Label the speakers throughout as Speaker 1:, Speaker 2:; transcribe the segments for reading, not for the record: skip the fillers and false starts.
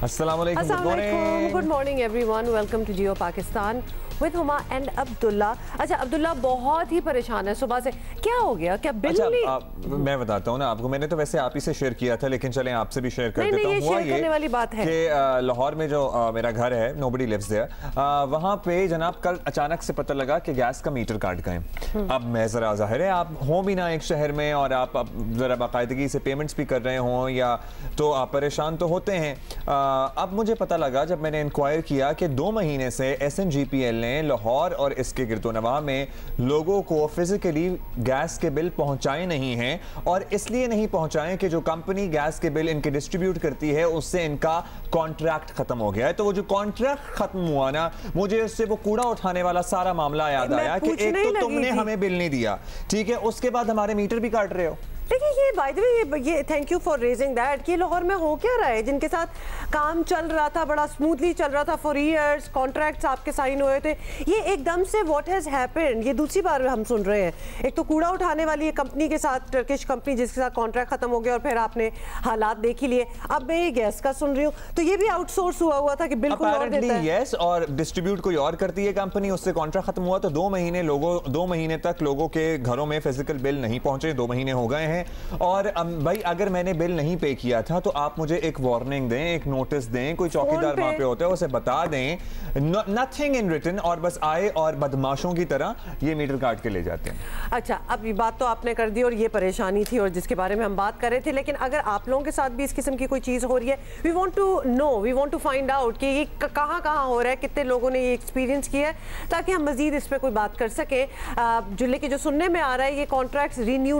Speaker 1: अस्सलामुअलैकुम, good morning everyone, welcome to Geo Pakistan with Huma and Abdullah. अच्छा अब्दुल्ला बहुत ही परेशान है सुबह से, क्या हो गया? क्या बिल नहीं?
Speaker 2: मैं बताता हूँ ना आपको, मैंने तो वैसे आप ही से शेयर किया था, लेकिन चलें आपसे भी शेयर कर देता हूँ।
Speaker 1: हुआ ये करने वाली बात है
Speaker 2: कि लाहौर में जो मेरा घर है, नोबडी लिव्स देयर, वहाँ पे जनाब कल अचानक से पता लगा कि गैस का मीटर काट गए। अब मैं जरा जाहिर है आप हो भी ना एक शहर में और आप जरा बाकायदगी से पेमेंट्स भी कर रहे हों या तो आप परेशान तो होते हैं। अब मुझे पता लगा जब मैंने इंक्वायर किया कि 2 महीने से SNGPL ने लाहौर और इसके गिरदोनवा में लोगों को फिजिकली गैस के बिल पहुंचाए नहीं हैं, और इसलिए नहीं पहुंचाए कि जो कंपनी गैस के बिल इनके डिस्ट्रीब्यूट करती है उससे इनका कॉन्ट्रैक्ट खत्म हो गया है। तो वो जो कॉन्ट्रैक्ट खत्म हुआ ना, मुझे उससे वो कूड़ा उठाने वाला सारा मामला याद आया कि एक तो तुमने हमें बिल नहीं दिया, ठीक है, उसके बाद हमारे मीटर भी काट रहे हो।
Speaker 1: देखिए ये बाय द वे ये thank you for raising that कि लाहौर में हो क्या रहा है, जिनके साथ काम चल रहा था, बड़ा स्मूथली चल रहा था फॉर ईयर्स, कॉन्ट्रैक्ट्स आपके साइन हुए थे, ये एकदम से व्हाट हैज हैपेंड, ये दूसरी बार हम सुन रहे हैं। एक तो कूड़ा उठाने वाली एक कंपनी के साथ, टर्किश कंपनी जिसके साथ कॉन्ट्रैक्ट खत्म हो गया और फिर आपने हालात देख ही लिए, अब मैं ये गैस का सुन रही हूँ, तो ये भी आउटसोर्स हुआ था कि बिल्कुल और देता है।
Speaker 2: यस, और डिस्ट्रीब्यूट कोई और करती है कंपनी, उससे कॉन्ट्रैक्ट खत्म हुआ तो 2 महीने तक लोगों के घरों में फिजिकल बिल नहीं पहुंचे, 2 महीने हो गए हैं। और भाई अगर मैंने बिल नहीं पे किया था तो आप मुझे एक वार्निंग दें, एक नोटिस दें, कोई चौकीदार वहां पे होता है उसे बता दें, नथिंग इन रिटन, और बस आए और बदमाशों की तरह ये मीटर काट के ले जाते हैं।
Speaker 1: अच्छा, अब ये बात तो आपने कर दी और ये परेशानी थी और जिसके बारे में हम बात कर रहे थे, लेकिन अगर आप लोगों के साथ भी इस किस्म की कोई चीज हो रही है, we want to know, we want to find out कि ये कहां हो रहा है, कितने लोगों ने ये एक्सपीरियंस किया है, ताकि हम मजीद इस पर कोई बात कर सके। जो सुनने में आ रहा है, ये कॉन्ट्रैक्ट्स रिन्यू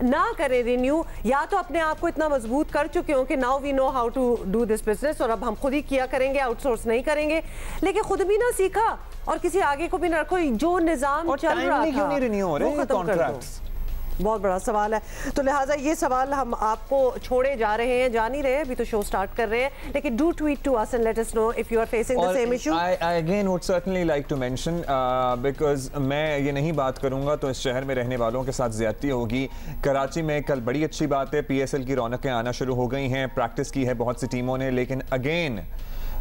Speaker 1: ना करें रिन्यू, या तो अपने आप को इतना मजबूत कर चुके हो कि now we know how to do this business और अब हम खुद ही किया करेंगे, आउटसोर्स नहीं करेंगे, लेकिन खुद भी ना सीखा और किसी आगे को भी ना रखो, जो निजाम चल रहा था
Speaker 2: क्यों नहीं रिन्यू हो रहे कॉन्ट्रैक्ट्स?
Speaker 1: बहुत बड़ा सवाल है, तो लिहाजा ये सवाल हम आपको छोड़े जा रहे हैं, जान ही रहे हैं, अभी तो शो स्टार्ट कर रहे हैं, लेकिन do tweet to us and let us know if you are facing the same issue.
Speaker 2: I again would certainly like to mention, because मैं ये नहीं बात करूंगा तो इस शहर में रहने वालों के साथ ज्यादती होगी। कराची में कल बड़ी अच्छी बात है, PSL की रौनकें आना शुरू हो गई हैं, प्रैक्टिस की है बहुत सी टीमों ने, लेकिन अगेन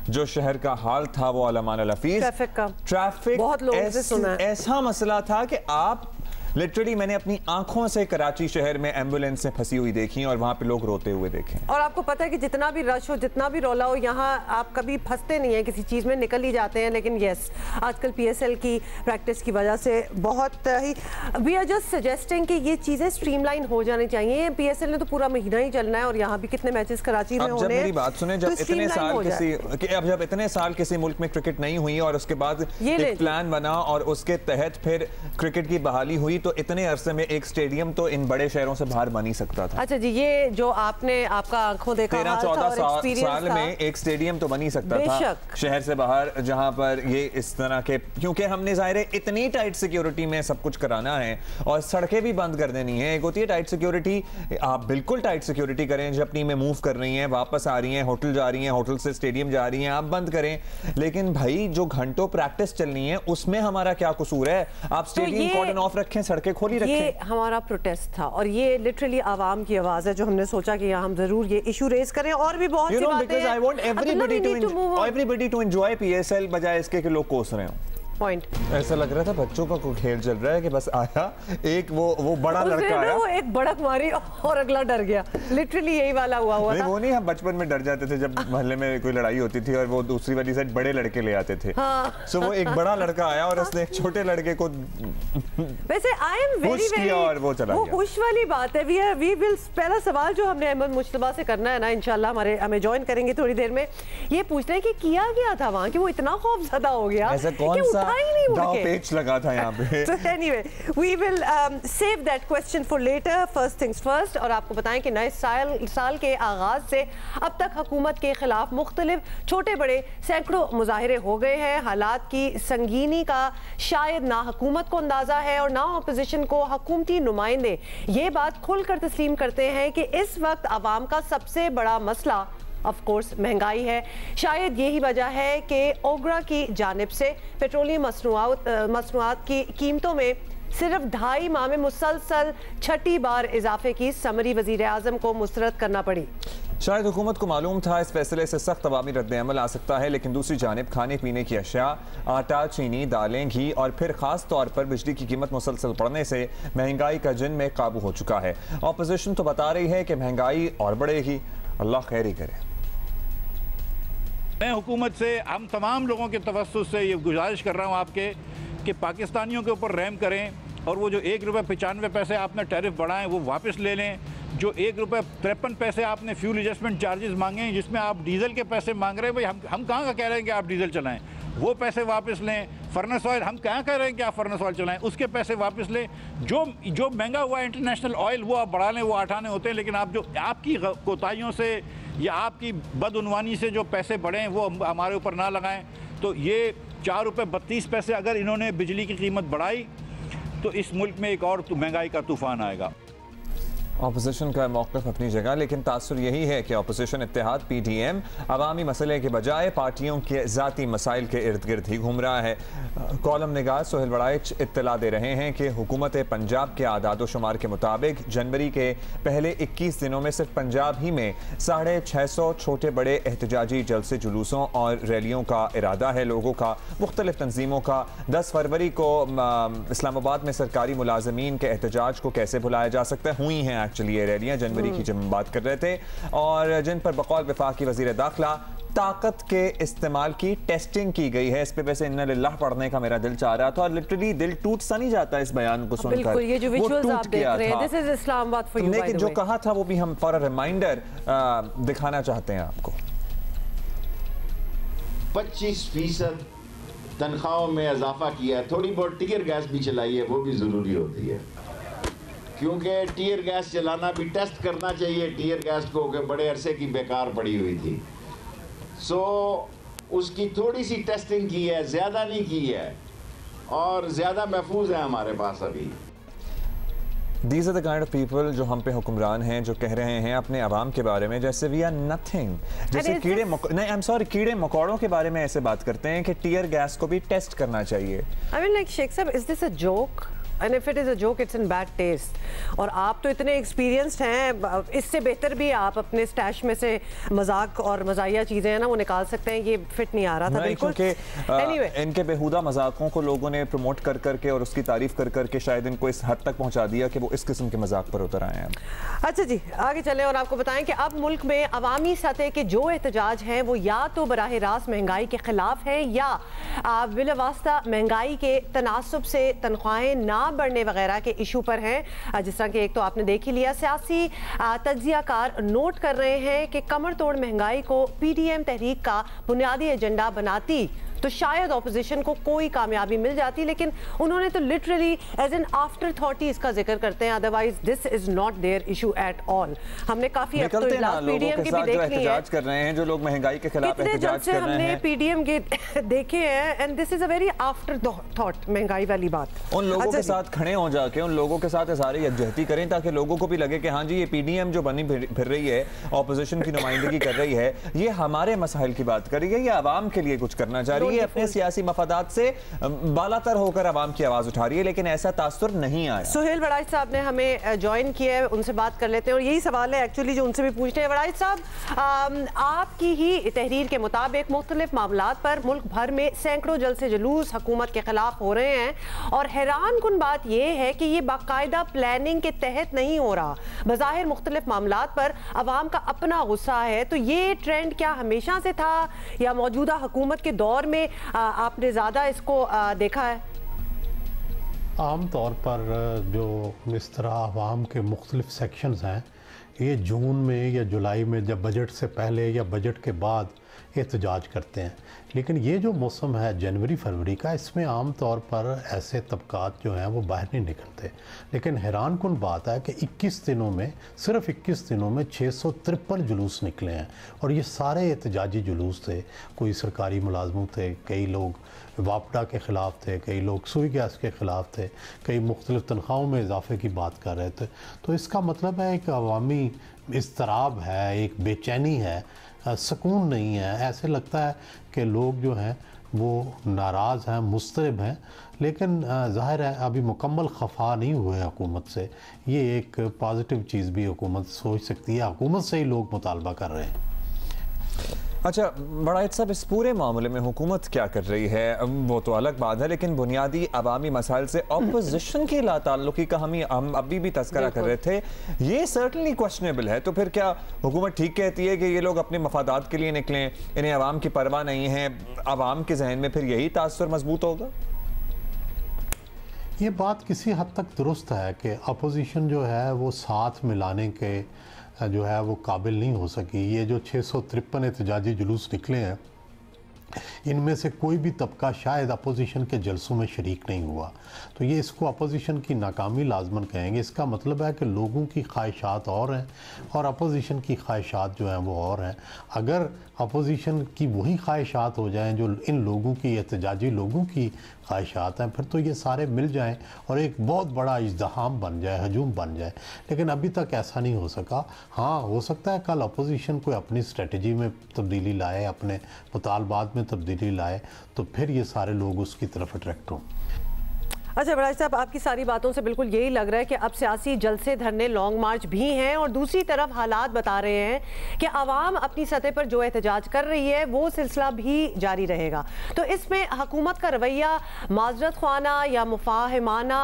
Speaker 2: जो शहर का हाल था वो अलामान अल-हफीज, ट्रैफिक
Speaker 1: बहुत लोगों से सुना है,
Speaker 2: ऐसा मसला था कि आप लिटरली मैंने अपनी आंखों से कराची शहर में एम्बुलेंस से फंसी हुई देखी और वहां पे लोग रोते हुए देखे।
Speaker 1: और आपको पता है कि जितना भी रश हो, जितना भी रौला हो, यहाँ आप कभी फंसते नहीं है किसी चीज में, निकल ही जाते हैं। लेकिन यस, आजकल PSL की प्रैक्टिस की वजह से बहुत ही, वी आर जस्ट सजेस्टिंग कि ये चीजें स्ट्रीमलाइन हो जानी चाहिए। PSL ने तो पूरा महीना ही चलना है और यहाँ भी कितने मैचेस कराची में होने हैं।
Speaker 2: मेरी बात सुने, जब इतने साल किसी मुल्क में क्रिकेट नहीं हुई और उसके बाद एक प्लान बना और उसके तहत फिर क्रिकेट की बहाली हुई, तो इतने अरसे में एक स्टेडियम तो इन बड़े शहरों से बाहर बन ही सकता था।
Speaker 1: अच्छा जी, ये जो आपका आंखों देखा
Speaker 2: 13-14 साल में एक स्टेडियम तो बन ही सकता था शहर से बाहर, जहां पर ये इस तरह के, क्योंकि हमने जाहिर है इतनी टाइट सिक्योरिटी में सब कुछ कराना है और सड़कें भी बंद कर देनी है। एक होती है टाइट सिक्योरिटी, आप बिल्कुल टाइट सिक्योरिटी करें, जब अपनी में मूव कर रही हैं, वापस आ रही हैं, होटल जा रही हैं, होटल से स्टेडियम जा रही हैं, आप बंद करें। लेकिन भाई जो घंटों प्रैक्टिस चलनी है उसमें हमारा क्या कसूर है? आप स्टेडियम कॉर्डन ऑफ रखें, सड़कें खोली रखें।
Speaker 1: ये हमारा प्रोटेस्ट था और ये लिटरली आवाम की आवाज है, जो हमने सोचा कि यहाँ हम जरूर ये इशू रेज करें। और भी बहुत सी बातें हैं।
Speaker 2: I want everybody to enjoy PSL बजाय इसके कि लोग कोस रहे हो।
Speaker 1: पॉइंट
Speaker 2: ऐसा लग रहा था बच्चों का कोई खेल चल रहा है कि बस आया एक वो बड़ा लड़का आया,
Speaker 1: वो एक बड़क मारी और अगला डर गया, लिटरली यही वाला हुआ था।
Speaker 2: वो नहीं, हम बचपन में डर जाते थे जब मोहल्ले में कोई लड़ाई होती थी और वो दूसरी वाली साइड बड़े लड़के ले आते थे। सो वो एक बड़ा लड़का आया और उसने एक छोटे लड़के को
Speaker 1: वैसे आई एम वेरी
Speaker 2: और वो चला गया।
Speaker 1: खुश वाली बात है। वी विल, पहला सवाल जो हमने अहमद मुश्तबा से करना है ना, इंशाल्लाह हमें ज्वाइन करेंगे थोड़ी देर में, ये पूछना है कि किया गया था वहाँ कि वो इतना खौफजदा हो गया,
Speaker 2: ऐसा कौन सा दाव पेच लगा था यहाँ पे।
Speaker 1: So anyway, we will save that question for later. First things first, और आपको बताएं कि नए साल के आगाज से अब तक हुकूमत के खिलाफ मुख्तलिफ छोटे बड़े सैकड़ों मुजाहिरे हो गए हैं। हालात की संगीनी का शायद ना हुकूमत को अंदाजा है और ना अपोजिशन को। हुकूमती नुमाइंदे ये बात खुलकर तस्लीम करते हैं कि इस वक्त आवाम का सबसे बड़ा मसला ऑफ कोर्स महंगाई है। शायद यही वजह है कि ओगरा की जानिब से पेट्रोलियम मसनूआत की कीमतों में सिर्फ 2.5 माह में मुसलसल 6ठी बार इजाफे की समरी वजीर आजम को मुस्तरद करना पड़ी।
Speaker 2: शायद हुकूमत को मालूम था इस फैसले से सख्त अवामी रद्द-ए-अमल आ सकता है, लेकिन दूसरी जानिब खाने पीने की अशिया, आटा, चीनी, दालें, घी और फिर खास तौर पर बिजली की कीमत मुसलसल बढ़ने से महंगाई का जिन में काबू हो चुका है। ऑपोजिशन तो बता रही है कि महंगाई और बढ़ेगी। अल्लाह खैर ही करे।
Speaker 3: मैं हुकूमत से, हम तमाम लोगों के तवस्सुस से ये गुजारिश कर रहा हूँ आपके कि पाकिस्तानियों के ऊपर रहम करें और वो जो 1 रुपये 95 पैसे आपने टैरिफ बढ़ाएं वो वापस ले लें। जो 1 रुपये 53 पैसे आपने फ्यूल एडजस्टमेंट चार्जेस मांगे हैं, जिसमें आप डीजल के पैसे मांग रहे हैं, भाई हम कहाँ का कह रहे हैं कि आप डीजल चलाएं, वो पैसे वापस लें। फर्नेस ऑयल हम कहाँ कह रहे हैं कि आप फर्नेस ऑयल चलाएं, उसके पैसे वापस लें। जो महंगा हुआ है इंटरनेशनल ऑयल वो आप बढ़ा लें, वो 8 आने होते हैं, लेकिन आप जो आपकी कोताहियों से या आपकी बदउनवानी से जो पैसे बढ़े हैं वो हमारे ऊपर ना लगाएं। तो ये 4 रुपये 32 पैसे अगर इन्होंने बिजली की कीमत बढ़ाई तो इस मुल्क में एक और महंगाई का तूफान आएगा।
Speaker 2: अपोजिशन का मौक़िफ़ अपनी जगह, लेकिन तासुर यही है कि अपोजिशन इत्तेहाद PDM अवामी मसले के बजाय पार्टियों के ज़ाती मसाइल के इर्द गिर्द ही घूम रहा है। कॉलम निगार सोहेल वड़ाइच इत्तला दे रहे हैं कि हुकूमत पंजाब के आदाद शुमार के मुताबिक जनवरी के पहले 21 दिनों में सिर्फ पंजाब ही में 650 छोटे बड़े एहतजाजी जलसे, जुलूसों और रैलियों का इरादा है लोगों का, मुख्तलिफ तंजीमों का। 10 फरवरी को इस्लामाबाद में सरकारी मुलाजमीन के एहतजाज को कैसे भुलाया जा सकता है। हुई हैं एक्चुअली ये रैलियां जनवरी की, जब हम बात कर रहे थे, और जिन पर बकौल वफाकी वज़ीर दाखिला ताकत के इस्तेमाल की टेस्टिंग की गई है। इस पे वैसे इन्ना लिल्लाह पढ़ने का मेरा दिल चाह रहा था और लिटरली दिल टूट सा नहीं जाता इस बयान को सुनकर।
Speaker 1: बिल्कुल, ये जो विजुअल्स आप देख रहे हैं, this is Islamabad for you,
Speaker 2: लेकिन जो कहा था वो भी हम फॉर अ रिमाइंडर दिखाना चाहते हैं आपको।
Speaker 4: 25% तनख्वाहों में इजाफा किया है, थोड़ी बहुत टीयर गैस भी चलाई है, वो भी ज़रूरी होती है, क्योंकि टीयर गैस चलाना भी टेस्ट करना चाहिए। टीयर गैस को कि बड़े अरसे की बेकार पड़ी हुई थी, सो उसकी थोड़ी सी टेस्टिंग की है, ज़्यादा नहीं की है, और ज़्यादा महफूज है हमारे पास अभी।
Speaker 2: These are the kind of people जो हम पे हुक्मरान हैं, जो कह रहे हैं अपने अवाम के बारे में जैसे वी आर नथिंग, जैसे कीड़े मकोड़ों के बारे में ऐसे बात करते हैं कि टीयर गैस को भी टेस्ट करना चाहिए।
Speaker 1: I mean, like, शेख साहब, is this a joke? And if it is a joke, it's in bad taste. और आप तो इतने एक्सपीरियंस्ड हैं, इससे बेहतर भी आप अपने स्टैश में से मजाक और मजाया चीजें हैं ना वो निकाल सकते हैं। ये फिट नहीं आ रहा था बिल्कुल।
Speaker 2: anyway, इनके बेहुदा मजाकों को लोगों ने प्रमोट कर करके और उसकी तारीफ कर करके शायद इनको इस हद तक पहुंचा दिया कि वो इस किस्म के मजाक पर उतर आए हैं।
Speaker 1: अच्छा जी, आगे चलें और आपको बताएं कि अब मुल्क में अवामी सतह के जो एहतजाज हैं वो या तो बराह रास्त महंगाई के खिलाफ है या बिलवास्ता महंगाई के तनासुब से तनख्वाहें ना बढ़ने वगैरह के इशू पर हैं। जिस तरह के एक तो आपने देख ही लिया, सियासी तज्जियाकार नोट कर रहे हैं कि कमर तोड़ महंगाई को PDM तहरीक का बुनियादी एजेंडा बनाती तो शायद ऑपोजिशन को कोई कामयाबी मिल जाती, लेकिन उन्होंने तो literally as an afterthought ही इसका जिक्र करते हैं। Otherwise this is not their issue at all. हमने काफी अब तो PDM के भी देख लिए हैं,
Speaker 2: कर रहे हैं जो लोग महंगाई के खिलाफ एहतजाज कर रहे हैं।
Speaker 1: हमने PDM के देखे हैं and this is a very after thought महंगाई वाली बात।
Speaker 2: उन लोगों के साथ खड़े हो जाके उन लोगों के साथ इज़हार यकजहती करें ताकि लोगों को भी लगे कि हाँ जी ये PDM जो बनी फिर रही है, ऑपोजिशन की नुमाइंदगी कर रही है, ये हमारे मसाइल की बात कर रही है, ये आवाम के लिए कुछ करना चाह रही है, अपने सियासी मफादात से बालातर होकर आवाम की आवाज उठा रही है, लेकिन ऐसा तासुर नहीं आया।
Speaker 1: सोहेल वड़ाइच साहब ने हमें ज्वाइन किया है, उनसे बात कर लेते हैं और यही सवाल है एक्चुअली जो उनसे भी पूछते हैं। वड़ाइच साहब, आपकी ही तहरीर के मुताबिक मुख्तलिफ मामलात पर मुल्क भर में सैकड़ों जलसे जुलूस हुकूमत के खिलाफ हो रहे हैं और हैरान कुन बात यह है कि ये बाकायदा प्लानिंग के तहत नहीं हो रहा। बज़ाहिर मुख्तलिफ मामलात पर अवाम का अपना गुस्सा है, तो ये ट्रेंड क्या हमेशा से था या मौजूदा हुकूमत के दौर में आपने ज़्यादा इसको देखा है?
Speaker 5: आम तौर पर जो इस तरह अवाम के मुख्तलिफ सेक्शंस हैं, ये जून में या जुलाई में जब बजट से पहले या बजट के बाद एहतजाज करते हैं, लेकिन ये जो मौसम है जनवरी फरवरी का, इसमें आम तौर पर ऐसे तबकात जो हैं वो बाहर नहीं निकलते। लेकिन हैरान कुन बात है कि 21 दिनों में, सिर्फ 21 दिनों में 653 जुलूस निकले हैं और ये सारे एहतजाजी जुलूस थे। कोई सरकारी मुलाजमों थे, कई लोग वापडा के ख़िलाफ़ थे, कई लोग सुई गैस के ख़िलाफ़ थे, कई मुख्तलिफ तनख्वाहों में इजाफे की बात कर रहे थे। तो इसका मतलब है एक अवामी इज़्तिराब है, एक बेचैनी है, सुकून नहीं है। ऐसे लगता है कि लोग जो हैं वो नाराज़ हैं, मुस्तरब हैं, लेकिन ज़ाहिर है अभी मुकम्मल खफा नहीं हुए हुकूमत से। ये एक पॉजिटिव चीज़ भी हुकूमत सोच सकती है, हुकूमत से ही लोग मुतालबा कर रहे हैं।
Speaker 2: अच्छा बड़ाइत साहब, इस पूरे मामले में हुकूमत क्या कर रही है वो तो अलग बात है, लेकिन बुनियादी अवामी मसाइल से अपोजिशन की लाताल्लुकी का हम अभी भी तस्करा कर रहे थे, ये सर्टनली क्वेश्चनेबल है। तो फिर क्या हुकूमत ठीक कहती है कि ये लोग अपने मफादात के लिए निकलें, इन्हें अवाम की परवाह नहीं है? अवाम के जहन में फिर यही तासुर मजबूत होगा?
Speaker 5: ये बात किसी हद तक दुरुस्त है कि अपोजिशन जो है वो साथ मिलाने के जो है वो काबिल नहीं हो सकी। ये जो 653 एहतजाजी जुलूस निकले हैं, इनमें से कोई भी तबका शायद अपोजिशन के जलसों में शरीक नहीं हुआ, तो ये इसको अपोजिशन की नाकामी लाजमन कहेंगे। इसका मतलब है कि लोगों की ख्वाहिशात और हैं और अपोजिशन की ख्वाहिशात जो हैं वो और हैं। अगर अपोजिशन की वही ख्वाहिशात हो जाएं जो इन लोगों की, एहतजाजी लोगों की ख्वाहिशात हैं, फिर तो ये सारे मिल जाएं और एक बहुत बड़ा इज़्दिहाम बन जाए, हजूम बन जाए। लेकिन अभी तक ऐसा नहीं हो सका। हाँ, हो सकता है कल अपोजिशन कोई अपनी स्ट्रेटजी में तब्दीली लाए, अपने मुतालबात में तब्दीली लाए, तो फिर ये सारे लोग उसकी तरफ अट्रैक्ट हों।
Speaker 1: अच्छा बड़ाई साहब, आपकी सारी बातों से बिल्कुल यही लग रहा है कि अब सियासी जलसे, धरने, लॉन्ग मार्च भी हैं और दूसरी तरफ हालात बता रहे हैं कि आवाम अपनी सतह पर जो एहतजाज कर रही है वो सिलसिला भी जारी रहेगा। तो इसमें हुकूमत का रवैया माजरत ख्वाना या मुफाहिमाना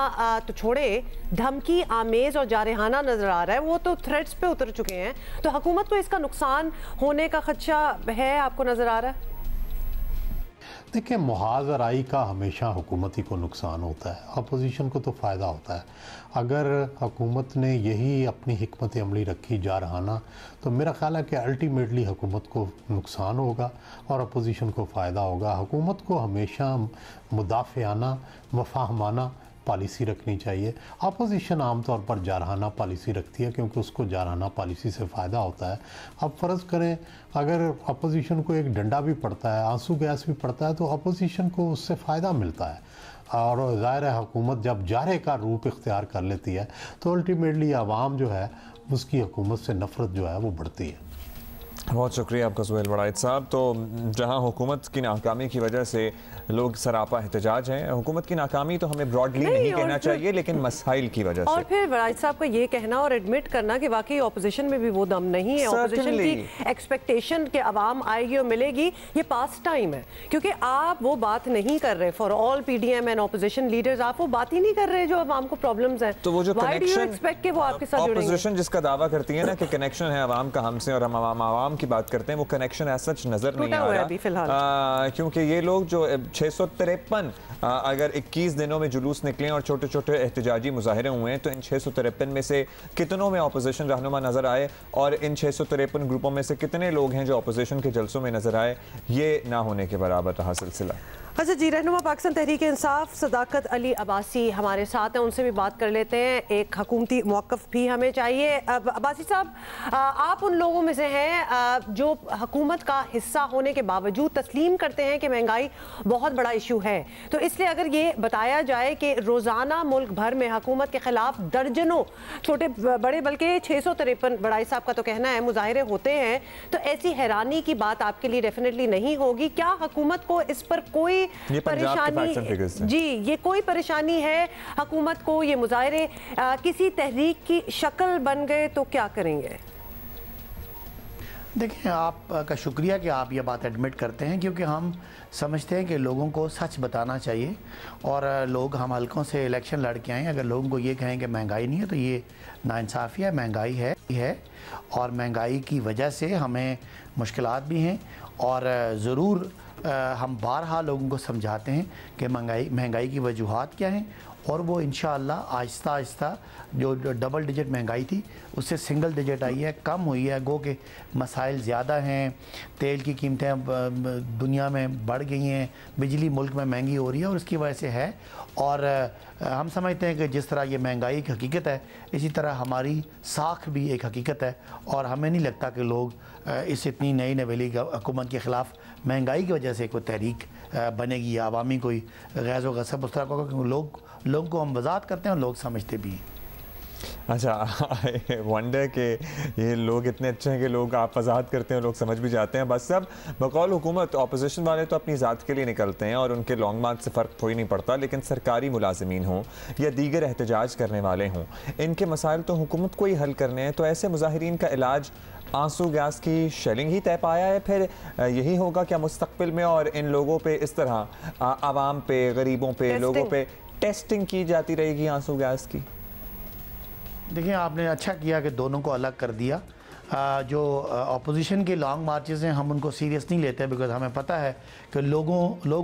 Speaker 1: तो छोड़े, धमकी आमेज और जारहाना नजर आ रहा है। वो तो थ्रेट्स पे उतर चुके हैं। तो हुकूमत को इसका नुकसान होने का खदशा है, आपको नजर आ रहा है?
Speaker 5: देखिए, मुहाज़राई का हमेशा हुकूमती को नुकसान होता है, अपोजिशन को तो फ़ायदा होता है। अगर हुकूमत ने यही अपनी हिकमत अमली रखी जा रहाना, तो मेरा ख़्याल है कि अल्टीमेटली हुकूमत को नुकसान होगा और अपोजिशन को फ़ायदा होगा। हुकूमत को हमेशा मुदाफ़ियाना, मुफाहमाना पॉलिसी रखनी चाहिए। अपोजिशन आमतौर पर जारहाना पॉलिसी रखती है क्योंकि उसको जारहाना पॉलिसी से फ़ायदा होता है। अब फ़र्ज़ करें अगर अपोजिशन को एक डंडा भी पड़ता है, आंसू गैस भी पड़ता है, तो अपोजिशन को उससे फ़ायदा मिलता है। और ज़ाहिर है हुकूमत जब जारे का रूप इख्तियार कर लेती है तो अल्टीमेटली आवाम जो है उसकी हुकूमत से नफ़रत जो है वो बढ़ती है।
Speaker 2: बहुत शुक्रिया आपका सुहेल बड़ाइत साहब। तो जहां हुकूमत की नाकामी की वजह से लोग सरापा एहतजाज हैं, हुकूमत की नाकामी तो हमें ब्रॉडली नहीं कहना चाहिए, लेकिन मसाइल की वजह से।
Speaker 1: और फिर बड़ाइत साहब का ये कहना और एडमिट करना कि वाकई ऑपोजिशन में भी वो दम नहीं है, ऑपोजिशन की एक्सपेक्टेशन के अवाम आएगी और मिलेगी, ये पास टाइम है। क्योंकि आप वो बात नहीं कर रहे, for all PDM and opposition leaders आप वो बात ही नहीं कर रहे जो अवाम को प्रॉब्लम्स हैं।
Speaker 2: तो वो जो
Speaker 1: एक्सपेक्ट के वो आपके साथ जुड़ेंगे?
Speaker 2: ऑपोजिशन जिसका दावा करती है ना कि कनेक्शन है अवाम का हमसे और हम अवाम की बात करते हैं, वो कनेक्शन एज सच नजर नहीं आ रहा, क्योंकि ये लोग जो 653 अगर 21 दिनों में जुलूस निकले और छोटे छोटे एहतजाजी मुजाहरे हुए हैं, तो इन 653 में से कितनों में अपोजिशन रहनुमा नजर आए और इन 653 ग्रुपों में से कितने लोग हैं जो अपोजिशन के जलसों में नजर आए? ये ना होने के बराबर रहा सिलसिला।
Speaker 1: अच्छा जी, रहनुमा पाकिस्तान तहरीक इंसाफ सदाकत अली अब्बासी हमारे साथ हैं, उनसे भी बात कर लेते हैं। एक हुकूमती मौक़िफ़ भी हमें चाहिए। अब्बासी साहब, आप उन लोगों में से हैं जो हुकूमत का हिस्सा होने के बावजूद तस्लीम करते हैं कि महंगाई बहुत बड़ा इशू है। तो इसलिए अगर ये बताया जाए कि रोज़ाना मुल्क भर में हुकूमत के ख़िलाफ़ दर्जनों छोटे बड़े, बल्कि 653 बड़ाई साहब का तो कहना है मुजाहरे होते हैं, तो ऐसी हैरानी की बात आपके लिए डेफिनेटली नहीं होगी। क्या हुकूमत को इस पर कोई परेशानी, जी ये कोई परेशानी है हुकूमत को? ये मुजाहरे किसी तहरीक की शक्ल बन गए तो क्या करेंगे?
Speaker 6: देखिए, आपका शुक्रिया कि आप ये बात एडमिट करते हैं, क्योंकि हम समझते हैं कि लोगों को सच बताना चाहिए। और लोग, हम हल्कों से इलेक्शन लड़ के आए, अगर लोगों को ये कहें कि महंगाई नहीं है तो ये नाइंसाफ़ी है। महंगाई है और महंगाई की वजह से हमें मुश्किलात भी हैं और ज़रूर हम बारहा लोगों को समझाते हैं कि महंगाई की वजूहात क्या हैं, और वो इंशाअल्लाह आहिस्ता आहिस्ता जो डबल डिजिट महंगाई थी उससे सिंगल डिजिट आई है, कम हुई है। गो के मसाइल ज़्यादा हैं, तेल की कीमतें दुनिया में बढ़ गई हैं, बिजली मुल्क में महंगी हो रही है और उसकी वजह से है। और हम समझते हैं कि जिस तरह ये महंगाई एक हकीकत है, इसी तरह हमारी साख भी एक हकीकत है। और हमें नहीं लगता कि लोग इस इतनी नई नवेली हुकूमत के ख़िलाफ़ महंगाई की वजह से कोई तहरीक बनेगी या अवामी कोई गैज़ व गसब उस तरह का, क्योंकि लोगों को हम वज़ाहत करते हैं और लोग समझते भी हैं।
Speaker 2: अच्छा, आई वंडर कि ये लोग इतने अच्छे हैं कि लोग आप वजाहत करते हैं, लोग समझ भी जाते हैं। बस सब बकौल हुकूमत अपोजिशन वाले तो अपनी ज़ात के लिए निकलते हैं और उनके लॉन्ग मार्च से फ़र्क कोई नहीं पड़ता, लेकिन सरकारी मुलाजिमीन हों या दीगर एहतजाज करने वाले हों, इनके मसाइल तो हुकूमत को ही हल करने हैं। तो ऐसे मुजाहिरीन का इलाज आंसू गैस की शेलिंग ही तय पाया है? फिर यही होगा क्या मुस्तकबिल में? और इन लोगों पे इस तरह आवाम पे, गरीबों पे, लोगों पे टेस्टिंग की जाती रहेगी आंसू गैस की?
Speaker 6: देखिए, आपने अच्छा किया कि दोनों को अलग कर दिया। जो अपोजिशन के लॉन्ग मार्चेस हैं हम उनको सीरियस नहीं लेते, बिकॉज हमें पता है कि लोग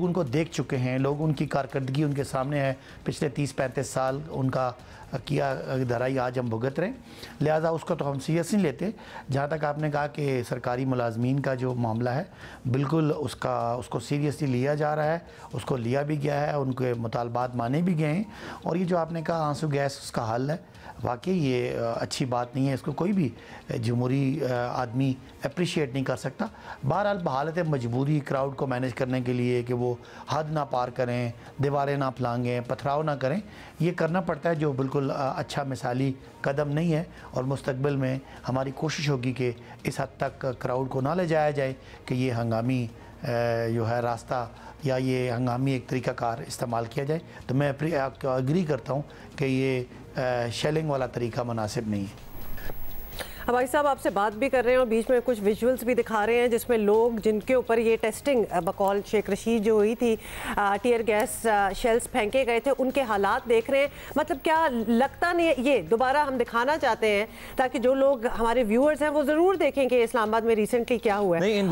Speaker 6: उनको देख चुके हैं, लोग उनकी कारकर्दगी उनके सामने है। पिछले 30-35 साल उनका किया धराई आज हम भुगत रहे हैं, लिहाजा उसको तो हम सीरियस नहीं लेते। जहाँ तक आपने कहा कि सरकारी मुलाजमीन का जो मामला है, बिल्कुल उसको सीरियसली लिया जा रहा है, उसको लिया भी गया है, उनके मुतालबात माने भी गए हैं। और ये जो आपने कहा आंसू गैस उसका हल है, वाकई ये अच्छी बात नहीं है, इसको कोई भी जमहूरी आदमी अप्रिशिएट नहीं कर सकता। बहरहाल बहालत मजबूरी क्राउड को मैनेज करने के लिए कि वो हद ना पार करें, दीवारें ना फलांगें, पथराव ना करें, ये करना पड़ता है, जो बिल्कुल अच्छा मिसाली कदम नहीं है। और मुस्तकबिल में हमारी कोशिश होगी कि इस हद तक क्राउड को ना ले जाया जाए कि ये हंगामी जो है रास्ता या ये हंगामी एक तरीक़ाकार इस्तेमाल किया जाए। तो मैं आपको एग्री करता हूँ कि ये शेलिंग वाला तरीका मुनासिब नहीं है।
Speaker 1: भाई साहब आपसे बात भी कर रहे हैं और बीच में कुछ विजुअल्स भी दिखा रहे हैं जिसमें लोग जिनके ऊपर ये टेस्टिंग बकौल शेख रशीद जो हुई थी, टीयर गैस शेल्स फेंके गए थे, उनके हालात देख रहे हैं। मतलब क्या लगता नहीं है, ये दोबारा हम दिखाना चाहते हैं ताकि जो लोग हमारे व्यूअर्स हैं वो जरूर देखें कि इस्लामाबाद में रिसेंटली क्या हुआ है।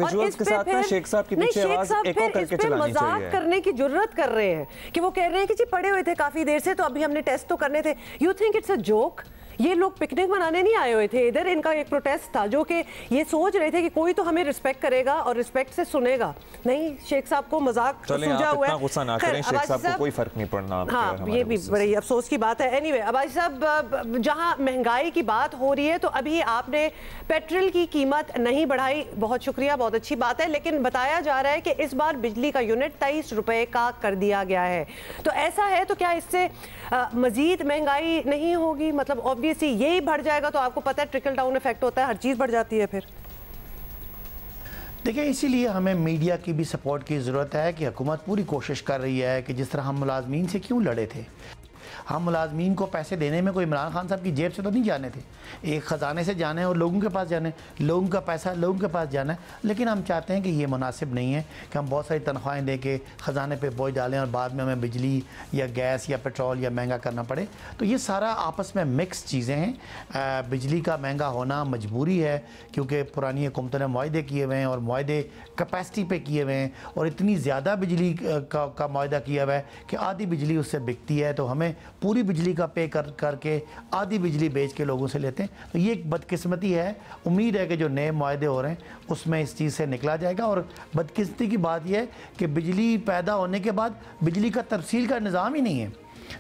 Speaker 1: मजाक करने की जुर्रत कर रहे हैं कि वो कह रहे हैं कि जी पड़े हुए थे काफी देर से, तो अभी हमने टेस्ट तो करने थे। You think it's a joke? ये लोग पिकनिक मनाने नहीं आए हुए थे इधर, इनका एक प्रोटेस्ट था जो कि ये सोच रहे थे कि कोई तो हमें रिस्पेक्ट करेगा और रिस्पेक्ट से सुनेगा। नहीं, शेख साहब को मजाक सूझा हुआ है।
Speaker 2: गुस्सा ना करें, शेख साहब को कोई फर्क नहीं पड़ना।
Speaker 1: हाँ, ये भी बड़ी अफसोस की बात है। एनीवे, अबाई साहब, जहां महंगाई की बात हो रही है तो अभी आपने पेट्रोल की कीमत नहीं बढ़ाई, बहुत शुक्रिया, बहुत अच्छी बात है, लेकिन बताया जा रहा है कि इस बार बिजली का यूनिट 23 रुपए का कर दिया गया है। तो ऐसा है तो क्या इससे मजीद महंगाई नहीं होगी? मतलब ऑब्वियसली यही बढ़ जाएगा तो आपको पता है ट्रिकल डाउन इफेक्ट होता है, हर चीज़ बढ़ जाती है फिर।
Speaker 6: देखिए, इसीलिए हमें मीडिया की भी सपोर्ट की ज़रूरत है कि हुकूमत पूरी कोशिश कर रही है कि जिस तरह हम मुलाजमीन से क्यों लड़े थे, हम मुलाजमीन को पैसे देने में कोई इमरान खान साहब की जेब से तो नहीं जाने थे, एक ख़जाने से जाने और लोगों के पास जाने, लोगों का पैसा लोगों के पास जाना है। लेकिन हम चाहते हैं कि ये मुनासिब नहीं है कि हम बहुत सारी तनख्वाहें दे के ख़जाने पे बोझ डालें और बाद में हमें बिजली या गैस या पेट्रोल या महंगा करना पड़े। तो ये सारा आपस में मिक्स चीज़ें हैं। बिजली का महंगा होना मजबूरी है क्योंकि पुरानी हुकूमतों ने मुआहदे किए हुए हैं और मुआहदे कैपेसिटी पे किए हुए हैं और इतनी ज़्यादा बिजली का मुआहदा किया हुआ है कि आधी बिजली उससे बिकती है, तो हमें पूरी बिजली का पे करके आधी बिजली बेच के लोगों से लेते हैं। तो ये एक बदकिस्मती है। उम्मीद है कि जो नए मुआहदे हो रहे हैं उसमें इस चीज़ से निकला जाएगा। और बदकिस्मती की बात यह है कि बिजली पैदा होने के बाद बिजली का तफसील का निज़ाम ही नहीं है,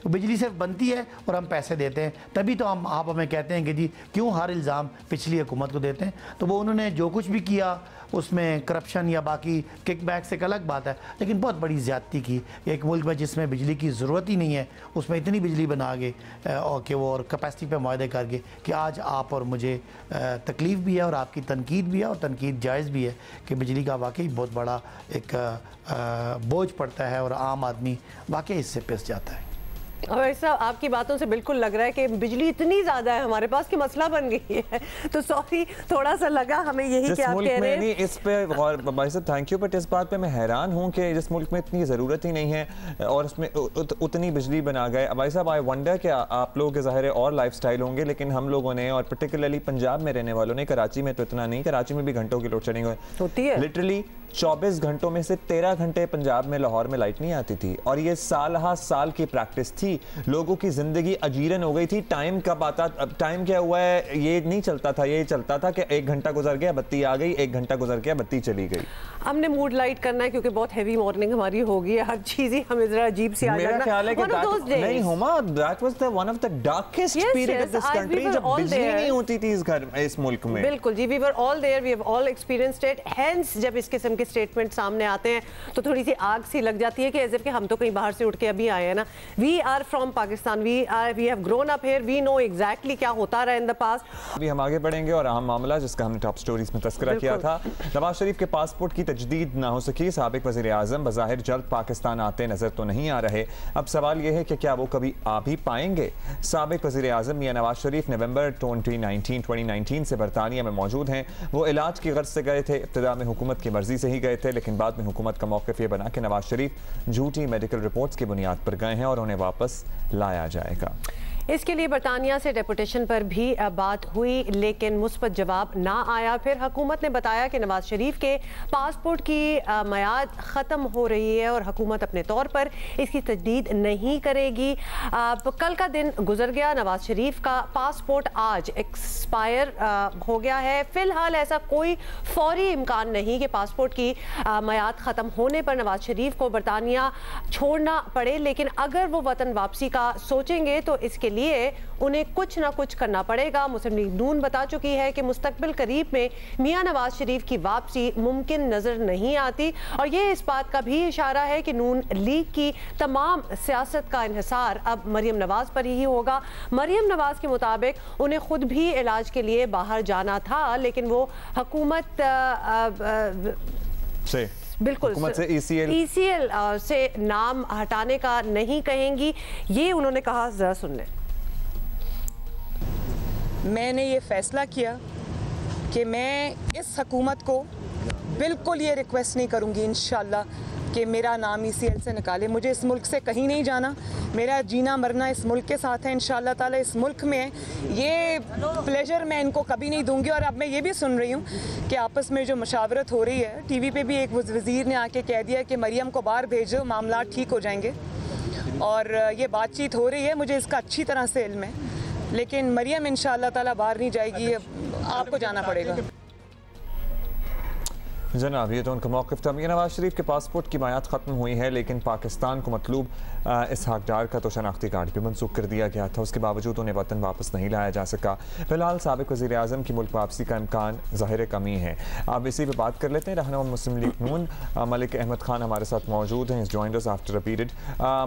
Speaker 6: तो बिजली सिर्फ बनती है और हम पैसे देते हैं। तभी तो आप हमें कहते हैं कि जी क्यों हर इल्ज़ाम पिछली हुकूमत को देते हैं। तो वो उन्होंने जो कुछ भी किया उसमें करप्शन या बाकी किकबैक से एक अलग बात है, लेकिन बहुत बड़ी ज़्यादती की। एक मुल्क में जिसमें बिजली की ज़रूरत ही नहीं है उसमें इतनी बिजली बना के और कि वो और कैपेसिटी पे मुआहदे करके कि आज आप और मुझे तकलीफ़ भी है और आपकी तनकीद भी है और तनकीद जायज़ भी है कि बिजली का वाकई बहुत बड़ा एक बोझ पड़ता है और आम आदमी वाकई इससे पिस जाता है।
Speaker 1: और ऐसा आपकी बातों से बिल्कुल लग रहा है कि बिजली इतनी ज़्यादा है हमारे पास कि मसला बन गई है। तो सॉरी, थोड़ा सा लगा हमें यही कि आप कह रहे हैं।
Speaker 2: इस पे गौर भाई साहब, थैंक यू, बट इस बात पे मैं हैरान हूँ कि जिस मुल्क में इतनी ज़रूरत ही नहीं है और उसमें उतनी बिजली बना गए। भाई साहब, आई वंडर कि आप लोग के ज़ाहिर और लाइफस्टाइल होंगे, लेकिन हम लोगों ने और पर्टिकुलरली पंजाब में रहने वालों ने, कराची में तो इतना नहीं, कराची में भी घंटों की लोड शेडिंग
Speaker 1: होती है।
Speaker 2: लिटरली 24 घंटों में से 13 घंटे पंजाब में लाहौर में लाइट नहीं आती थी और ये साल की प्रैक्टिस थी। लोगों की जिंदगी अजीरन हो गई थी। टाइम कब आता, अब टाइम क्या हुआ है ये नहीं चलता था, ये चलता था कि 1 घंटा गुजर गया बत्ती आ गई, 1 घंटा गुजर गया बत्ती चली गई।
Speaker 1: हमने मूड लाइट करना है क्योंकि बहुत हैवी मॉर्निंग हमारी होगी, हर चीज ही हमें जरा अजीब सी आ जाना।
Speaker 2: मेरा ख्याल है कि नहीं Huma, that was the one of the darkest period of this country जब बिजली नहीं होती थी इस मुल्क में।
Speaker 1: बिल्कुल जी, we were all there, we have all experienced it. Hence जब इस किस्म इनके स्टेटमेंट सामने आते हैं तो थोड़ी सी आग सी लग जाती है कि एज इफ कि हम तो कहीं बाहर से उठ के अभी आए हैं ना। We are from Pakistan, we have grown up here, we know exactly क्या होता रहा इन द पास्ट।
Speaker 2: अभी हम आगे बढ़ेंगे और अहम मामला जिसका हमने टॉप स्टोरीज में तस्करा किया था, नवाज शरीफ के पासपोर्ट की तजदीद ना हो सकी। साबिक वज़ीर आज़म बज़ाहिर जल्द पाकिस्तान आते नजर तो नहीं आ रहे। अब सवाल यह है कि क्या वो कभी आ भी पाएंगे। साबिक वज़ीर आज़म मियां नवाज शरीफ नवंबर 2019 से बरतानिया में मौजूद हैं। वो इलाज की गर्ज से गए थे, इब्तिदा में हुकूमत की मर्जी से ही गए थे, लेकिन बाद में हुकूमत का मौक़िफ़ ये बना कि नवाज शरीफ झूठी मेडिकल रिपोर्ट्स की बुनियाद पर गए हैं और उन्हें वापस लाया जाएगा।
Speaker 1: इसके लिए बरतानिया से डेपुटेशन पर भी बात हुई लेकिन मुस्बत जवाब ना आया। फिर हुकूमत ने बताया कि नवाज शरीफ के पासपोर्ट की मियाद ख़त्म हो रही है और हुकूमत अपने तौर पर इसकी तजदीद नहीं करेगी। कल का दिन गुजर गया, नवाज शरीफ का पासपोर्ट आज एक्सपायर हो गया है। फ़िलहाल ऐसा कोई फौरी इम्कान नहीं कि पासपोर्ट की मियाद ख़त्म होने पर नवाज शरीफ को बरतानिया छोड़ना पड़े, लेकिन अगर वो वतन वापसी का सोचेंगे तो इसके लिए उन्हें कुछ ना कुछ करना पड़ेगा। मुस्लिम लीग नून बता चुकी है कि मुस्तकबिल करीब में मियां नवाज शरीफ की वापसी मुमकिन नजर नहीं आती और ये इस बात का भी इशारा है कि नून लीग की तमाम सियासत का इन्हिसार अब मरियम नवाज पर ही होगा। मरियम नवाज के मुताबिक उन्हें खुद भी इलाज के लिए बाहर जाना था, लेकिन वो हुकूमत
Speaker 2: से
Speaker 1: बिल्कुल ECL से नाम हटाने का नहीं कहेंगी, ये उन्होंने कहा। जरा सुन लें।
Speaker 7: मैंने ये फैसला किया कि मैं इस हुकूमत को बिल्कुल ये रिक्वेस्ट नहीं करूँगी इंशाल्लाह कि मेरा नाम ECL से निकाले। मुझे इस मुल्क से कहीं नहीं जाना, मेरा जीना मरना इस मुल्क के साथ है इंशाल्लाह ताला। इस मुल्क में ये प्लेजर मैं इनको कभी नहीं दूंगी। और अब मैं ये भी सुन रही हूँ कि आपस में जो मशावरत हो रही है, टीवी पे भी एक वज़ीर ने आके कह दिया कि मरियम को बाहर भेजो, मामला ठीक हो जाएंगे। और ये बातचीत हो रही है, मुझे इसका अच्छी तरह से इल्म है, लेकिन मरियम इंशाल्लाह ताला बाहर नहीं जाएगी, आपको जाना पड़ेगा।
Speaker 2: जनाब, ये तो उनका मौक़िफ़ था। मियां नवाज शरीफ के पासपोर्ट की मियाद ख़त्म हुई है, लेकिन पाकिस्तान को मतलूब इसहाक डार का तो शनाख्ती कार्ड भी मनसूख कर दिया गया था। उसके बावजूद उन्हें वतन वापस नहीं लाया जा सका। फिलहाल साबिक वज़ीर आज़म की मुल्क वापसी का इम्कान ज़ाहिर कमी है। अब इसी पर बात कर लेते हैं। रहनुमा मुस्लिम लीग नून मलिक अहमद खान हमारे साथ मौजूद हैं, joined us after a period.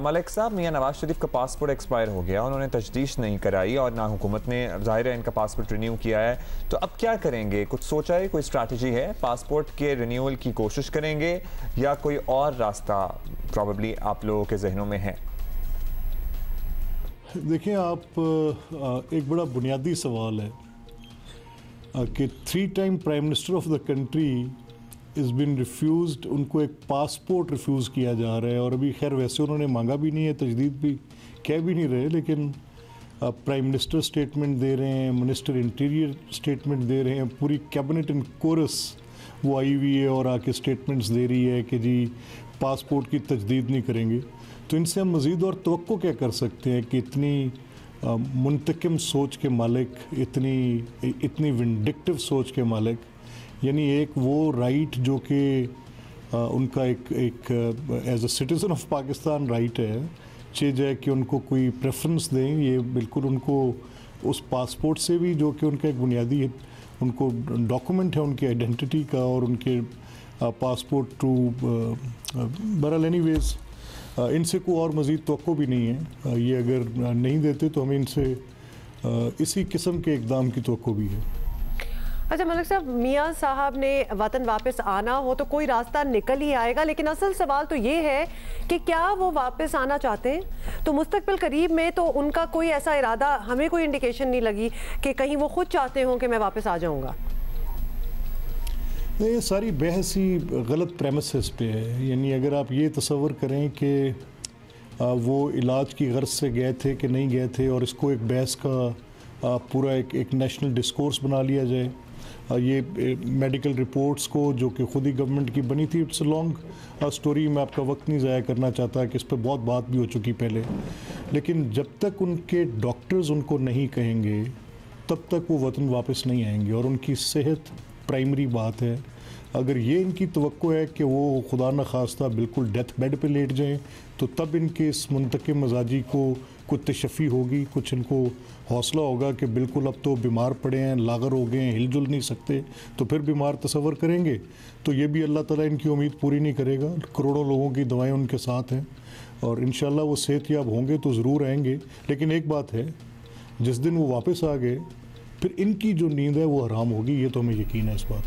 Speaker 2: Malik साहब, मियां नवाज शरीफ का पासपोर्ट एक्सपायर हो गया, उन्होंने तजदीद नहीं कराई और ना हुकूमत ने ज़ाहिर है इनका पासपोर्ट रिन्यू किया है, तो अब क्या करेंगे? कुछ सोचा है, कोई स्ट्रैटेजी है? पासपोर्ट के रिन्यूअल की कोशिश करेंगे या कोई और रास्ता प्रॉबेबली आप लोगों के जहनों में है?
Speaker 8: देखिए, आप एक बड़ा बुनियादी सवाल है कि 3 time prime minister of the country is been refused, उनको एक पासपोर्ट रिफ्यूज़ किया जा रहा है। और अभी खैर वैसे उन्होंने मांगा भी नहीं है, तजदीद भी कह भी नहीं रहे, लेकिन प्राइम मिनिस्टर स्टेटमेंट दे रहे हैं, मिनिस्टर इंटीरियर स्टेटमेंट दे रहे हैं, पूरी कैबिनेट इन कोरस वो आई हुई है और आके स्टेटमेंट्स दे रही है कि जी पासपोर्ट की तजदीद नहीं करेंगे। तो इनसे हम मज़ीद और तवक्को क्या कर सकते हैं कि इतनी मुंतकिम सोच के मालिक, इतनी विंडिक्टिव सोच के मालिक, यानी एक वो राइट जो कि उनका एक as a citizen of Pakistan right है, चीज़ है कि उनको कोई प्रेफरेंस दें, ये बिल्कुल उनको उस पासपोर्ट से भी, जो कि उनका एक बुनियादी उनको डॉक्यूमेंट है उनकी आइडेंटिटी का और उनके पासपोर्ट टू बहरहाल एनीवेज इनसे कोई और मज़ीद तवक्को भी नहीं है। ये अगर नहीं देते तो हमें इनसे इसी किस्म के इक़दाम की तवक्को भी है।
Speaker 1: अच्छा मलिक साहब, मियां साहब ने वतन वापस आना हो तो कोई रास्ता निकल ही आएगा, लेकिन असल सवाल तो ये है कि क्या वो वापस आना चाहते हैं? तो मुस्तकबिल करीब में तो उनका कोई ऐसा इरादा, हमें कोई इंडिकेशन नहीं लगी कि कहीं वो खुद चाहते हों कि मैं वापस आ जाऊंगा।
Speaker 8: ये सारी बहस ही गलत प्रेमिसेस पे है। यानी अगर आप ये तसव्वुर करें कि वो इलाज की गर्ज से गए थे कि नहीं गए थे और इसको एक बहस का पूरा एक नेशनल डिस्कोर्स बना लिया जाए, ये मेडिकल रिपोर्ट्स को जो कि खुद ही गवर्नमेंट की बनी थी, इट्स अ लॉन्ग स्टोरी, मैं आपका वक्त नहीं ज़ाया करना चाहता कि इस पर बहुत बात भी हो चुकी पहले, लेकिन जब तक उनके डॉक्टर्स उनको नहीं कहेंगे तब तक वो वतन वापस नहीं आएंगे और उनकी सेहत प्राइमरी बात है। अगर ये इनकी तवक्को है कि वो खुदा न खास्ता बिल्कुल डेथ बेड पे लेट जाएं, तो तब इनके इस मुंतकिम मजाजी को कुछ तशफ़ी होगी, कुछ इनको हौसला होगा कि बिल्कुल अब तो बीमार पड़े हैं, लागर हो गए हैं, हिलजुल नहीं सकते, तो फिर बीमार तसव्वुर करेंगे। तो ये भी अल्लाह ताला इनकी उम्मीद पूरी नहीं करेगा। करोड़ों लोगों की दवाएं उनके साथ हैं और इंशाल्लाह वो सेहतयाब होंगे तो ज़रूर आएंगे। लेकिन एक बात है, जिस दिन वो वापस आ गए फिर इनकी जो नींद है वो हराम होगी, ये तो हमें यकीन है इस बात।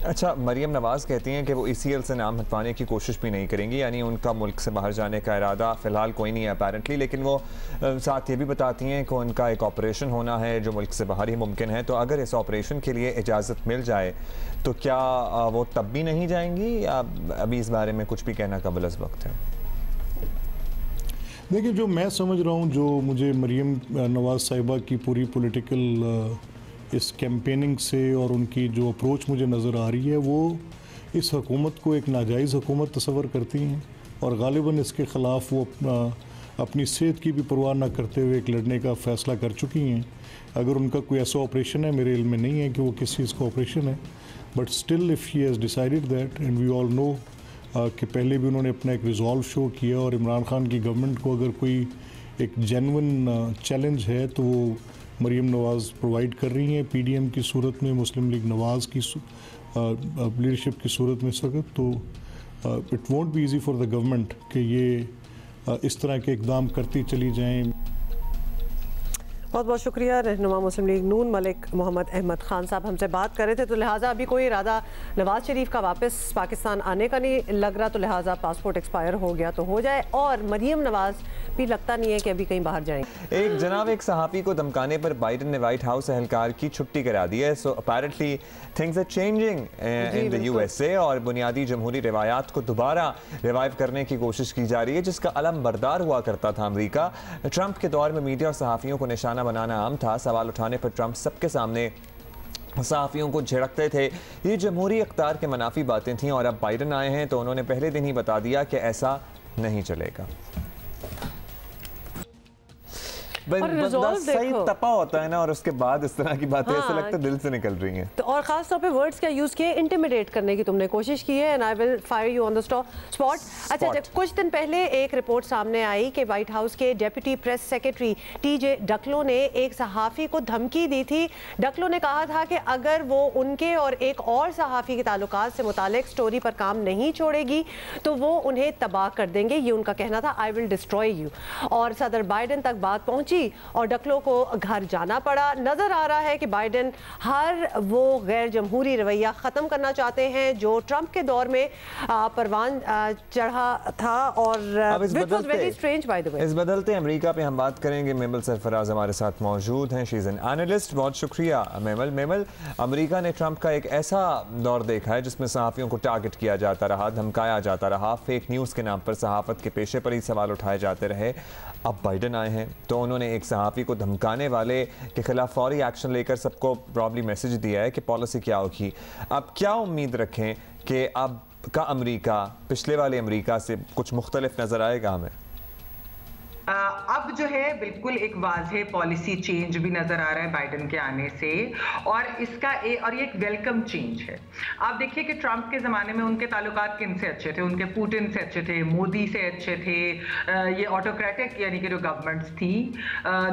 Speaker 2: अच्छा, मरियम नवाज़ कहती हैं कि वो ECL से नाम हटवाने की कोशिश भी नहीं करेंगी, यानी उनका मुल्क से बाहर जाने का इरादा फ़िलहाल कोई नहीं है अपेरेंटली। लेकिन वो साथ ये भी बताती हैं कि उनका एक ऑपरेशन होना है जो मुल्क से बाहर ही मुमकिन है, तो अगर इस ऑपरेशन के लिए इजाज़त मिल जाए तो क्या वो तब भी नहीं जाएंगी, या अभी इस बारे में कुछ भी कहना कबल अज़ वक्त है?
Speaker 8: देखिए, जो मैं समझ रहा हूँ, जो मुझे मरियम नवाज़ साहिबा की पूरी पॉलिटिकल इस कैंपेनिंग से और उनकी जो अप्रोच मुझे नज़र आ रही है, वो इस हुकूमत को एक नाजायज़ हुकूमत तस्वर करती हैं और गालिबन इसके ख़िलाफ़ वो अपनी सेहत की भी परवाह ना करते हुए एक लड़ने का फ़ैसला कर चुकी हैं। अगर उनका कोई ऐसा ऑपरेशन है, मेरे इल्म में नहीं है कि वो किस चीज़ का ऑपरेशन है, but still if she has decided that, and we all know कि पहले भी उन्होंने अपना एक रिजॉल्व शो किया और इमरान खान की गवर्नमेंट को अगर कोई एक जेन्युइन चैलेंज है तो वो मरियम नवाज़ प्रोवाइड कर रही हैं PDM की सूरत में, मुस्लिम लीग नवाज़ की लीडरशिप की सूरत में इस वक्त। तो it won't be easy for the government कि ये इस तरह के इकदाम करती चली जाएं।
Speaker 1: बहुत बहुत शुक्रिया। रहनुमा मुस्लिम लीग नून मलिक मोहम्मद अहमद खान साहब हमसे बात कर रहे थे। तो लिहाजा अभी कोई इरादा नवाज शरीफ का वापस पाकिस्तान आने का नहीं लग रहा, तो लिहाजा पासपोर्ट एक्सपायर हो गया तो हो जाए, और मरियम नवाज भी लगता नहीं है कि अभी कहीं बाहर जाएंगे।
Speaker 2: एक सहाफ़ी को धमकाने पर बाइडन ने व्हाइट हाउस एहलकार की छुट्टी करा दी है। So apparently things are changing in the USA और बुनियादी जमहूरी रिवायात को दोबारा रिवाइव करने की कोशिश की जा रही है, जिसका अलम बरदार हुआ करता था अमरीका। ट्रंप के दौर में मीडिया और सहाफ़ियों को निशाना बनाना आम था। सवाल उठाने पर ट्रंप सबके सामने सहाफ़ियों को झिड़कते थे। ये जमहूरी इख्तियार के मनाफी बातें थीं, और अब बाइडन आए हैं तो उन्होंने पहले दिन ही बता दिया कि ऐसा नहीं चलेगा। सही तपा होता है ना, और उसके बाद इस तरह की बातें ऐसे लगता है दिल से निकल रही हैं।
Speaker 1: तो और खास तौर पे वर्ड्स क्या यूज किए, इंटिमिडेट करने की तुमने कोशिश की है, and I will fire you on the spot. अच्छा, कुछ दिन पहले एक रिपोर्ट सामने आई कि व्हाइट हाउस के डेप्यूटी प्रेस सेक्रेटरी TJ डक्लो ने एक सहाफ़ी को धमकी दी थी। डक्लो ने कहा था कि अगर वो उनके और एक और सहाफ़ी के ताल्लुकात से मुतालिक स्टोरी पर काम नहीं छोड़ेगी तो वो उन्हें तबाह कर देंगे, ये उनका कहना था, आई विल डिस्ट्रॉय यू। और सदर बाइडन तक बात पहुंची और डक्लो को घर जाना पड़ा। नजर आ रहा है कि बाइडन हर वो गैर जमहूरी रवैया ख़त्म करना चाहते हैं जो ट्रंप के दौर में परवान चढ़ा था। और
Speaker 2: इस बदलते अमेरिका पे हम बात करेंगे। मेमल सरफराज हमारे साथ मौजूद हैं, शी इज़ एन एनालिस्ट। बहुत शुक्रिया मेमल। अमेरिका ने ट्रंप का एक ऐसा दौर देखा है जिसमें सहाफ़ियों को टारगेट किया जाता रहा, धमकाया जाता रहा, फेक न्यूज़ के नाम पर सहाफ़त के पेशे पर ही सवाल उठाए जाते रहे। अब बाइडन आए हैं तो उन्होंने एक सहाफ़ी को धमकाने वाले के खिलाफ फौरी एक्शन लेकर सबको प्रॉब्ली मैसेज दिया है कि पॉलिसी क्या होगी। अब क्या उम्मीद रखें कि अब का अमेरिका पिछले वाले अमेरिका से कुछ मुख्तलिफ नज़र आएगा हमें?
Speaker 7: अब जो है बिल्कुल एक वाज़ेह पॉलिसी चेंज भी नज़र आ रहा है बाइडन के आने से, और इसका और ये एक वेलकम चेंज है। आप देखिए कि ट्रंप के ज़माने में उनके ताल्लुकात किन से अच्छे थे, उनके पुतिन से अच्छे थे, मोदी से अच्छे थे, ये ऑटोक्रेटिक यानी कि जो गवर्नमेंट्स थी,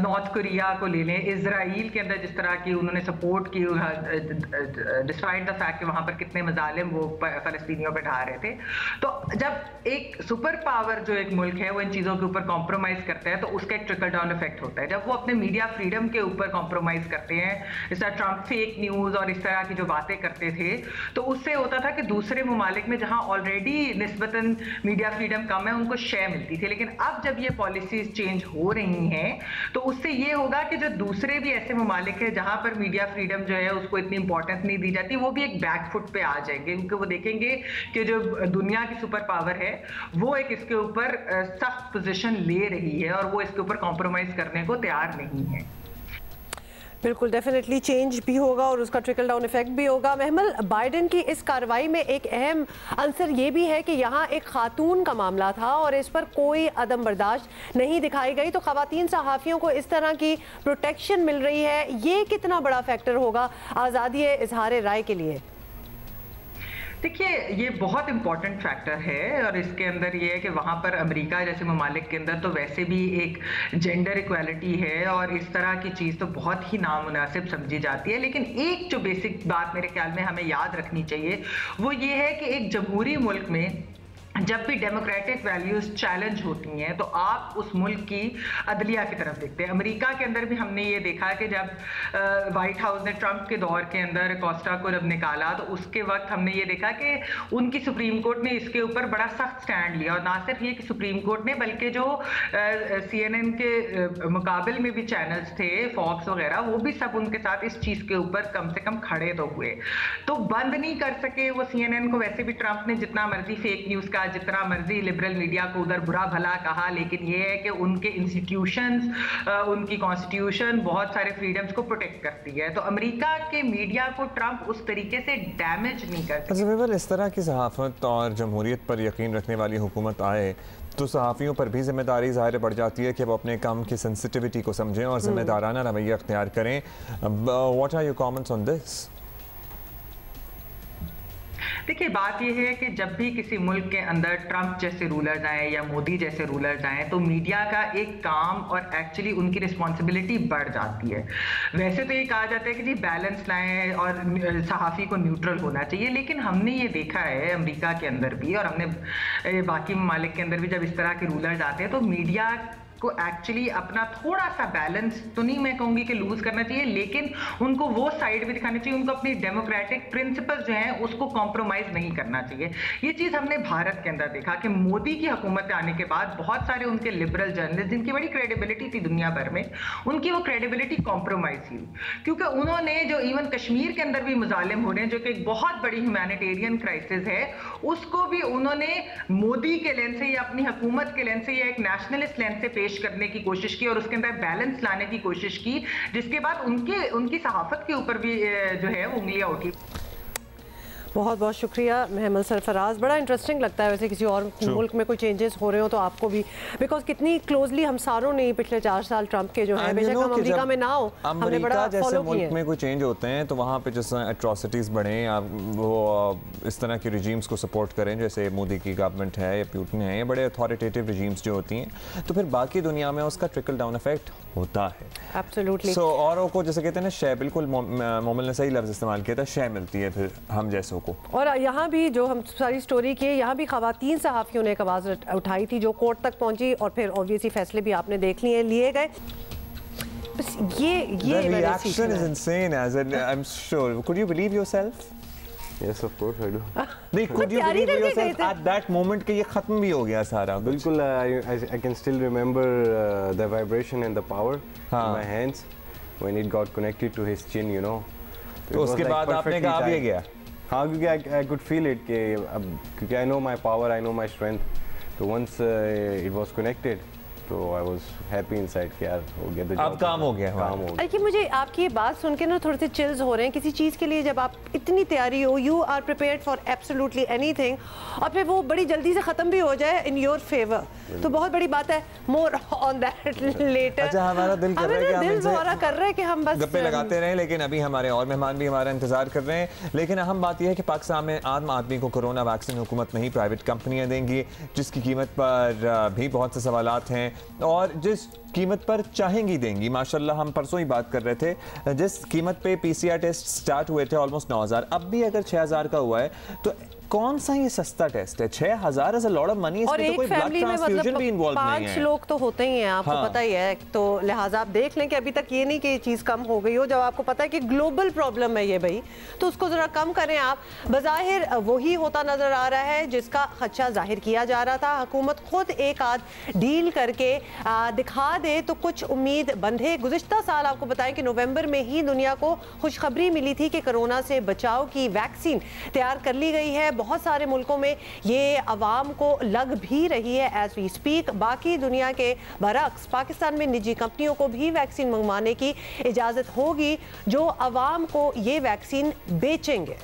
Speaker 7: नॉर्थ कोरिया को ले लें, इजराइल के अंदर जिस तरह की उन्होंने सपोर्ट की, डिस्पाइट द फैक्ट कि वहाँ पर कितने मजालिम वो फ़लस्तीनियों पर ढा रहे थे। तो जब एक सुपर पावर जो एक मुल्क है वो इन चीज़ों के ऊपर कॉम्प्रोमाइज़ करता है तो उसका एक ट्रिकल डाउन इफेक्ट होता है। जब वो अपने मीडिया फ्रीडम के ऊपर कॉम्प्रोमाइज करते हैं, इस तरह ट्रंप फेक न्यूज़ और इस तरह की जो बातें करते थे, तो उससे होता था कि दूसरे ममालिक में जहां ऑलरेडी निस्बतन मीडिया फ्रीडम कम है उनको शेयर मिलती थी। लेकिन अब जब ये पॉलिसीज चेंज हो रही हैं तो उससे ये होगा कि जो दूसरे भी ऐसे ममालिक है जहां पर मीडिया फ्रीडम जो है उसको इतनी इंपॉर्टेंस नहीं दी जाती, वो भी एक बैकफुट पे आ जाएंगे, क्योंकि वो देखेंगे कि जो दुनिया की सुपर पावर है वो एक इसके ऊपर सख्त पोजीशन ले रही है और वो इसके ऊपर कॉम्प्रोमाइज करने को तैयार नहीं है।
Speaker 1: बिल्कुल, डेफिनेटली चेंज भी होगा और उसका ट्रिकल डाउन इफेक्ट भी होगा। महमल, बाइडन की इस कार्रवाई में एक अहम अंसर ये भी है कि यहाँ एक खातून का मामला था और इस पर कोई अदम बर्दाश्त नहीं दिखाई गई, तो खवातीन सहाफ़ियों को इस तरह की प्रोटेक्शन मिल रही है। ये कितना बड़ा फैक्टर होगा आज़ादी इजहार राय के लिए?
Speaker 9: देखिए, ये बहुत इंपॉर्टेंट फैक्टर है और इसके अंदर ये है कि वहाँ पर अमेरिका जैसे ममालिक के अंदर तो वैसे भी एक जेंडर इक्वालिटी है और इस तरह की चीज़ तो बहुत ही नामुनासिब समझी जाती है। लेकिन एक जो बेसिक बात मेरे ख्याल में हमें याद रखनी चाहिए वो ये है कि एक जमहूरी मुल्क में जब भी डेमोक्रेटिक वैल्यूज चैलेंज होती हैं तो आप उस मुल्क की अदलिया की तरफ देखते हैं। अमेरिका के अंदर भी हमने ये देखा कि जब वाइट हाउस ने ट्रंप के दौर के अंदर कोस्टा को जब निकाला तो उसके वक्त हमने ये देखा कि उनकी सुप्रीम कोर्ट ने इसके ऊपर बड़ा सख्त स्टैंड लिया। और ना सिर्फ ये कि सुप्रीम कोर्ट ने बल्कि जो CNN के मुकाबले में भी चैनल्स थे, फॉक्स वगैरह, वो भी सब उनके साथ इस चीज़ के ऊपर कम से कम खड़े तो हुए। तो बंद नहीं कर सके वो CNN को। वैसे भी ट्रंप ने जितना मर्जी फेक न्यूज़ का, जितना मर्जी लिबरल मीडिया को उधर बुरा भला कहा, लेकिन ये है कि उनके इंस्टीट्यूशंस, उनकी कॉन्स्टिट्यूशन बहुत सारे फ्रीडम्स को प्रोटेक्ट करती है। तो अमेरिका के मीडिया को ट्रंप उस तरीके से डैमेज नहीं करता।
Speaker 2: इस तरह की सहाफत और जमहूरियत पर यकीन रखने वाली हुकूमत आए तो सहाफ़ियों पर भी जिम्मेदारी ज़ाहिर बढ़ जाती है कि वो अपने काम की सेंसिटिविटी को समझें और जिम्मेदाराना रवैया अख्तियार करें। What are your comments on this?
Speaker 9: देखिए, बात यह है कि जब भी किसी मुल्क के अंदर ट्रंप जैसे रूलर्स आए या मोदी जैसे रूलर्स आए तो मीडिया का एक काम और एक्चुअली उनकी रिस्पॉन्सिबिलिटी बढ़ जाती है। वैसे तो ये कहा जाता है कि जी बैलेंस लाएं और सहाफ़ी को न्यूट्रल होना चाहिए, लेकिन हमने ये देखा है अमेरिका के अंदर भी और हमने बाकी ममालिक के अंदर भी जब इस तरह के रूलर्स आते हैं तो मीडिया को एक्चुअली अपना थोड़ा सा बैलेंस तो नहीं मैं कहूँगी कि लूज करना चाहिए, लेकिन उनको वो साइड भी दिखानी चाहिए। उनको अपनी डेमोक्रेटिक प्रिंसिपल्स जो हैं उसको कॉम्प्रोमाइज़ नहीं करना चाहिए। ये चीज़ हमने भारत के अंदर देखा कि मोदी की हुकूमत आने के बाद बहुत सारे उनके लिबरल जर्नलिस्ट जिनकी बड़ी क्रेडिबिलिटी थी दुनिया भर में, उनकी वो क्रेडिबिलिटी कॉम्प्रोमाइज़ हुई, क्योंकि उन्होंने जो इवन कश्मीर के अंदर भी मुजालिम हो रहे हैं जो कि एक बहुत बड़ी ह्यूमैनिटेरियन क्राइसिस है, उसको भी उन्होंने मोदी के लेंस से या अपनी हुकूमत के लेंस से या एक नेशनलिस्ट लेंस से करने की कोशिश की और उसके अंदर बैलेंस लाने की कोशिश की, जिसके बाद उनकी सहाफत के ऊपर भी जो है वो उंगलियां उठी।
Speaker 1: बहुत बहुत शुक्रिया महमद सरफराज। बड़ा इंटरेस्टिंग लगता है वैसे किसी और मुल्क में कोई चेंजेस हो रहे हो तो आपको भी, बिकॉज कितनी क्लोजली हम सारों ने पिछले 4 साल ट्रंप के जो है, बेशक हम अमेरिका में ना हो, हमने बड़ा
Speaker 2: जैसे मुल्क में कोई चेंज होते हैं तो वहाँ पे जैसे एट्रोसिटीज़ बढ़ें या वो इस तरह के रिजीम्स को सपोर्ट करें जैसे मोदी की गवर्नमेंट है या पुतिन है, या बड़े अथॉरिटेटिव रिजीम्स जो होती हैं, तो फिर बाकी दुनिया में उसका ट्रिकल डाउन इफेक्ट होता है।
Speaker 1: एब्सोल्युटली।
Speaker 2: सो औरों को जैसे कहते हैं ना शय, बिल्कुल मोमिल ने सही लफ्ज़ इस्तेमाल किया था, शय मिलती है फिर हम जैसों को।
Speaker 1: और यहाँ भी जो हम सारी स्टोरी की, यहाँ भी खवातीन सहाफ़ियों ने एक आवाज़ उठाई थी जो कोर्ट तक पहुँची और फिर ऑब्वियसली फैसले भी आपने देख लिए गए। बस ये
Speaker 2: reaction is insane as I am sure. Could you believe yourself?
Speaker 10: Yes, of course I do.
Speaker 2: नहीं, could you believe yourself at that moment कि ये खत्म भी हो गया सारा?
Speaker 10: बिल्कुल, I can still remember the vibration and the power in my hands when it got connected to his chin, you know.
Speaker 2: तो उसके बाद आपने कहा अब ये गया?
Speaker 10: हाँ, क्योंकि I could feel it कि अब क्योंकि I know my power, I know my strength. तो once it was connected, तो I was happy inside कि यार हो गया,
Speaker 2: अब काम हो गया,
Speaker 10: काम हो गया।
Speaker 1: कि मुझे आपकी ये बात सुन के ना थोड़े से चिल्स हो रहे हैं। किसी चीज़ के लिए जब आप इतनी तैयारी हो, you are prepared for absolutely anything, और फिर वो बड़ी जल्दी से ख़त्म भी हो जाए इन योर फेवर, तो बहुत बड़ी बात है। More on that later.
Speaker 2: अच्छा, हमारा दिल कर रहा है कि हम
Speaker 1: इनसे हम बस
Speaker 2: गप्पे लगाते रहें, लेकिन अभी हमारे और मेहमान भी हमारा इंतजार कर रहे हैं। लेकिन अहम बात यह है कि पाकिस्तान में आम आदमी को कोरोना वैक्सीन हुकूमत नहीं प्राइवेट कंपनियां देंगी, जिसकी कीमत पर भी बहुत से सवालात हैं और जिस कीमत पर चाहेंगी देंगी। माशाल्लाह, हम परसों ही बात कर रहे थे, जिस कीमत पे PCR टेस्ट स्टार्ट हुए थे ऑलमोस्ट 9,000, अब भी अगर 6,000 का हुआ है तो कौन सा ये सस्ता टेस्ट है? 6,000 is a lot of money.
Speaker 1: और एक फैमिली में मतलब 5 लोग तो होते ही हैं, आपको पता ही है। तो लिहाजा आप देख लें कि अभी तक ये नहीं कि ये चीज़ कम हो गई हो, जब आपको पता है कि ग्लोबल प्रॉब्लम है ये भाई, तो उसको ज़रा कम करें आप। बज़ाहिर वही होता नज़र आ रहा है जिसका खदशा जाहिर किया जा रहा था। हुकूमत खुद एक आध डील करके दिखा दे तो कुछ उम्मीद बंधे। गुज़िश्ता साल आपको बताएं कि नवंबर में ही दुनिया को खुशखबरी मिली थी कि कोरोना से बचाव की वैक्सीन तैयार कर ली गई है। बहुत सारे मुल्कों में ये अवाम को लग भी रही है एज वी स्पीक। बाकी दुनिया के बरक्स पाकिस्तान में निजी कंपनियों को भी वैक्सीन मंगवाने की इजाज़त होगी जो अवाम को ये वैक्सीन बेचेंगे।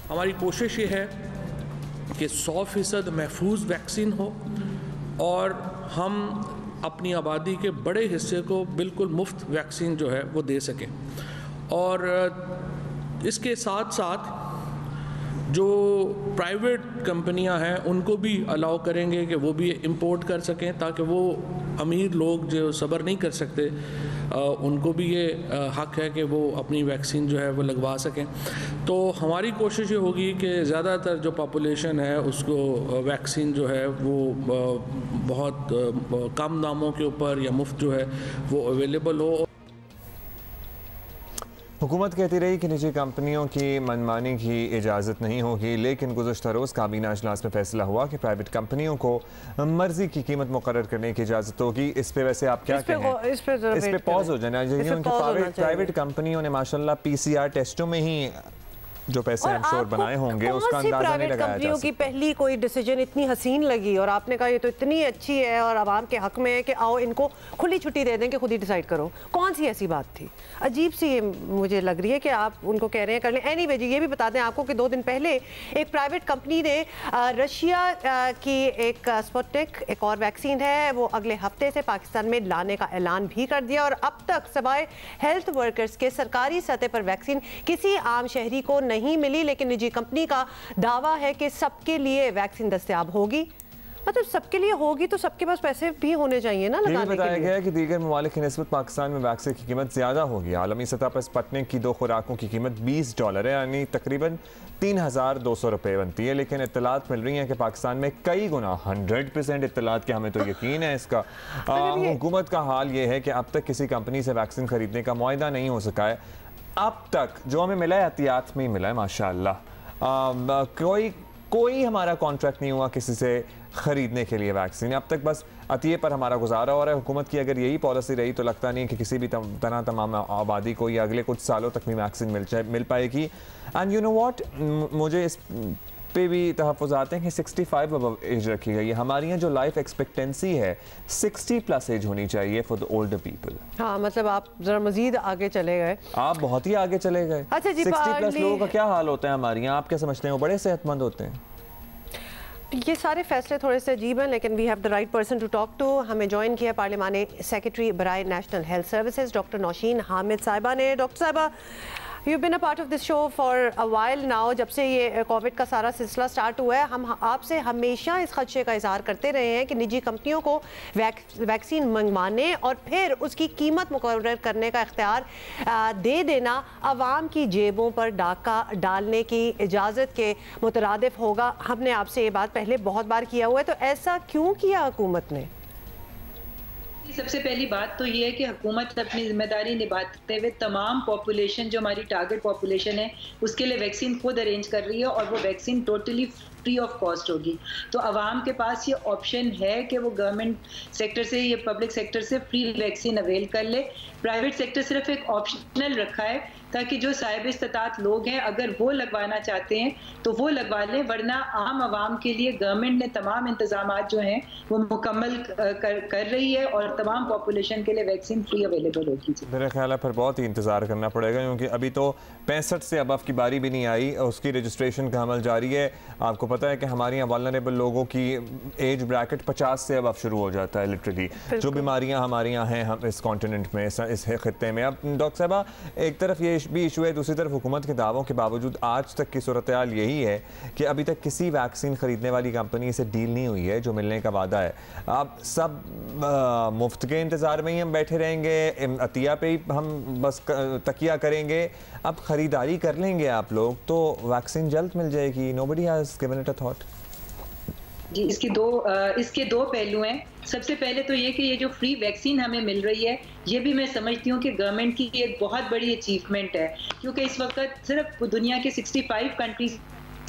Speaker 11: हमारी कोशिश ये है कि 100% महफूज वैक्सीन हो और हम अपनी आबादी के बड़े हिस्से को बिल्कुल मुफ्त वैक्सीन जो है वो दे सकें। और इसके साथ साथ जो प्राइवेट कंपनियां हैं उनको भी अलाउ करेंगे कि वो भी इंपोर्ट कर सकें, ताकि वो अमीर लोग जो सब्र नहीं कर सकते उनको भी ये हक है कि वो अपनी वैक्सीन जो है वो लगवा सकें। तो हमारी कोशिश ये होगी कि ज़्यादातर जो पॉपुलेशन है उसको वैक्सीन जो है वो बहुत कम दामों के ऊपर या मुफ्त जो है वो अवेलेबल हो।
Speaker 2: हुकूमत कहती रही कि निजी कंपनियों की मनमानी की इजाज़त नहीं होगी, लेकिन गुज़श्ता रोज़ काबीना अजलास में फैसला हुआ कि प्राइवेट कंपनियों को मर्जी की कीमत मुकर्रर करने की इजाज़त होगी। इस पे वैसे आप क्या कहें? इस पे पॉज हो जाना चाहिए। उनकी प्राइवेट कंपनियों ने माशाल्लाह PCR टेस्टों में ही जो पैसे इंश्योर बनाए होंगे उसका अंदाजा नहीं लगाया जा सकता।
Speaker 1: की पहली कोई डिसीजन इतनी हसीन लगी और आपने कहा ये तो इतनी अच्छी है और आवाम के हक में है कि आओ इनको खुली छुट्टी दे दें कि खुद ही डिसाइड करो, कौन सी ऐसी बात थी? अजीब सी ये मुझे लग रही है कि आप उनको कह रहे हैं कर लें। एनीवे जी, ये भी बता दें आपको कि 2 दिन पहले एक प्राइवेट कंपनी ने रशिया की एक स्पुतनिक एक और वैक्सीन है वो अगले हफ्ते से पाकिस्तान में लाने का ऐलान भी कर दिया और अब तक सवाए हेल्थ वर्कर्स के सरकारी सतह पर वैक्सीन किसी आम शहरी को नहीं मिली, लेकिन निजी कंपनी का दावा है कि सबके लिए वैक्सीन दस्तयाब होगी। मतलब सबके लिए होगी तो सबके पास पैसे भी होने चाहिए ना लगाने के लिए।
Speaker 2: बताया गया है कि दीगर ममालिक की निस्बत पाकिस्तान में वैक्सीन की कीमत ज़्यादा होगी। आलमी सतह पर स्पुतनिक की 2 खुराकों की कीमत $20 है, यानी तकरीबन 3200 रुपये बनती है। लेकिन इत्तलात मिल रही हैं कि पाकिस्तान में कई गुना 100% इत्तलात के हमें तो यकीन है इसका। हुकूमत का हाल ये है कि अब तक किसी कंपनी से वैक्सीन खरीदने का मुआहदा नहीं हो सका है। अब तक जो हमें मिला है एहतियात में ही मिला है माशाअल्लाह। कोई हमारा कॉन्ट्रैक्ट नहीं हुआ किसी से ख़रीदने के लिए वैक्सीन। अब तक बस अतिये पर हमारा गुजारा हो रहा है। हुकूमत की अगर यही पॉलिसी रही तो लगता नहीं कि किसी भी तरह तमाम आबादी को या अगले कुछ सालों तक भी वैक्सीन मिल पाएगी। एंड यू नो व्हाट, मुझे इस पे भी तहफ़्फ़ुज़ात हैं कि 65 अबव एज रखी गई है। हमारे यहाँ जो लाइफ एक्सपेक्टेंसी है 60+ एज होनी चाहिए फॉर द ओल्डर पीपल।
Speaker 1: हाँ, मतलब आप जरा मजीद आगे चले गए।
Speaker 2: आप बहुत ही आगे चले गए।
Speaker 1: अच्छा जी,
Speaker 2: 60+ लोगों का क्या हाल होता है हमारे यहाँ? आप क्या समझते हैं? वो बड़े सेहतमंद होते हैं।
Speaker 1: ये सारे फैसले थोड़े से अजीब हैं, लेकिन we have the right person to talk to. हमें ज्वाइन किया पार्लिमानी सेक्रेटरी बराए national health services doctor Naushin Hamid साहिबा ने। डॉक्टर साहिबा, You've been a part of this show for a while now। जब से ये कोविड का सारा सिलसिला स्टार्ट हुआ है, हम आपसे हमेशा इस खदशे का इजहार करते रहे हैं कि निजी कंपनियों को वैक्सीन मंगवाने और फिर उसकी कीमत मुकर्रर करने का इख्तियार दे देना आवाम की जेबों पर डाका डालने की इजाज़त के मुतरादिफ होगा। हमने आपसे ये बात पहले बहुत बार किया हुआ है, तो ऐसा क्यों किया हुकूमत ने?
Speaker 12: सबसे पहली बात तो ये है कि हुकूमत अपनी जिम्मेदारी निभाते हुए तमाम पॉपुलेशन जो हमारी टारगेट पॉपुलेशन है उसके लिए वैक्सीन खुद अरेंज कर रही है और वो vaccine totally free of cost होगी। तो आवाम के पास ये ऑप्शन है कि वो गवर्नमेंट सेक्टर से या पब्लिक सेक्टर से फ्री वैक्सीन अवेल कर ले। प्राइवेट सेक्टर सिर्फ एक ऑप्शनल रखा है ताकि जो साहिब इस्तात लोग हैं अगर वो लगवाना चाहते हैं तो वो लगवा लें, वरना आम आवाम के लिए गवर्नमेंट ने तमाम इंतजाम जो हैं वो मुकम्मल कर रही है और तमाम पॉपुलेशन के लिए वैक्सीन फ्री अवेलेबल होगी।
Speaker 2: मेरे ख्याल है फिर बहुत ही इंतज़ार करना पड़ेगा, क्योंकि अभी तो 65 से अबव की बारी भी नहीं आई, उसकी रजिस्ट्रेशन का अमल जारी है। आपको पता है कि हमारे यहाँ वल्नरेबल लोगों की एज ब्रैकेट 50 से अबव शुरू हो जाता है लिटरली, जो बीमारियाँ हमारे यहाँ हैं हम इस कॉन्टिनेंट में, इस खित्ते में। अब डॉक्टर साहबा, एक तरफ ये भी इशू है, दूसरी तरफ हुकूमत के दावों के बावजूद आज तक की सूरत हाल यही है कि अभी तक किसी वैक्सीन खरीदने वाली कंपनी से डील नहीं हुई है जो मिलने का वादा है। अब सब मुफ्त के इंतज़ार में ही हम बैठे रहेंगे, अतिया पे ही हम बस तकिया करेंगे। अब खरीदारी कर लेंगे आप लोग तो वैक्सीन जल्द मिल जाएगी। Nobody has given it a thought.
Speaker 12: जी, इसके दो पहलू हैं। सबसे पहले तो ये कि ये जो फ्री वैक्सीन हमें मिल रही है ये भी मैं समझती हूँ कि गवर्नमेंट की एक बहुत बड़ी अचीवमेंट है, क्योंकि इस वक्त सिर्फ दुनिया के 65 कंट्रीज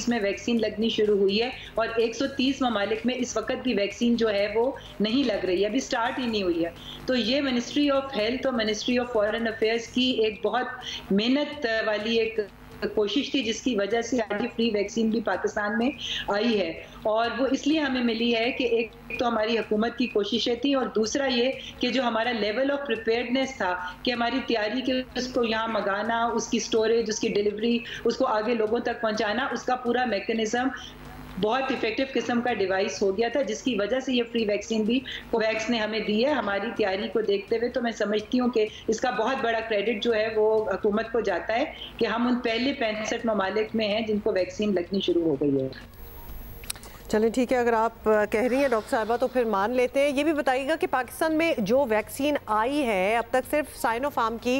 Speaker 12: में वैक्सीन लगनी शुरू हुई है और 130 ममालिक में इस वक्त भी वैक्सीन जो है वो नहीं लग रही है, अभी स्टार्ट ही नहीं हुई है। तो ये मिनिस्ट्री ऑफ हेल्थ और मिनिस्ट्री ऑफ फॉरेन अफेयर्स की एक बहुत मेहनत वाली एक कोशिश थी जिसकी वजह से आज फ्री वैक्सीन भी पाकिस्तान में आई है, और वो इसलिए हमें मिली है कि एक तो हमारी हुकूमत की कोशिशें थी और दूसरा ये कि जो हमारा लेवल ऑफ प्रिपेयर्डनेस था कि हमारी तैयारी के उसको यहाँ मंगाना, उसकी स्टोरेज, उसकी डिलीवरी, उसको आगे लोगों तक पहुँचाना, उसका पूरा मैकेनिज्म बहुत इफेक्टिव किस्म का डिवाइस हो गया था, जिसकी वजह से ये फ्री वैक्सीन भी कोवैक्स ने हमें दी है। हमारी तैयारी को देखते हुए तो मैं समझती हूँ कि इसका बहुत बड़ा क्रेडिट जो है वो हुकूमत को जाता है कि हम उन पहले 65 ममालिक में हैं जिनको वैक्सीन लगनी शुरू हो गई है।
Speaker 1: चलें ठीक है, अगर आप कह रही हैं डॉक्टर साहिबा तो फिर मान लेते हैं। ये भी बताइएगा कि पाकिस्तान में जो वैक्सीन आई है अब तक सिर्फ साइनोफार्म की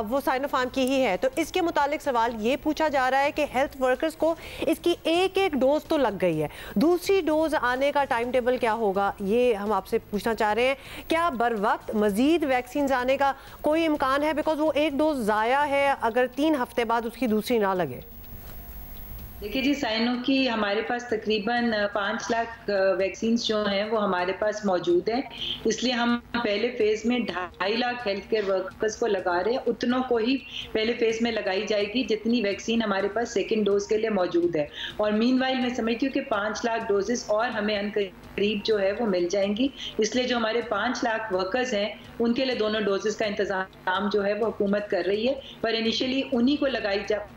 Speaker 1: वो साइनोफार्म की ही है, तो इसके मुतालिक सवाल ये पूछा जा रहा है कि हेल्थ वर्कर्स को इसकी एक डोज तो लग गई है, दूसरी डोज आने का टाइम टेबल क्या होगा, ये हम आपसे पूछना चाह रहे हैं। क्या बर वक्त मजीद वैक्सीन आने का कोई इम्कान है? बिकॉज वो एक डोज ज़ाया है अगर 3 हफ्ते बाद उसकी दूसरी ना लगे।
Speaker 12: देखिए जी, साइनो की हमारे पास तकरीबन 5 लाख वैक्सीन जो हैं वो हमारे पास मौजूद हैं, इसलिए हम पहले फेज़ में 2.5 लाख हेल्थ केयर वर्कर्स को लगा रहे हैं। उतनों को ही पहले फेज़ में लगाई जाएगी जितनी वैक्सीन हमारे पास सेकेंड डोज के लिए मौजूद है। और मीनवाइल मैं समझती हूँ कि 5 लाख डोजेस और हमें अनकरीब जो है वो मिल जाएंगी, इसलिए जो हमारे 5 लाख वर्कर्स हैं उनके लिए दोनों डोजेस का इंतजाम जो है वो हुकूमत कर रही है। पर इनिशियली उन्हीं को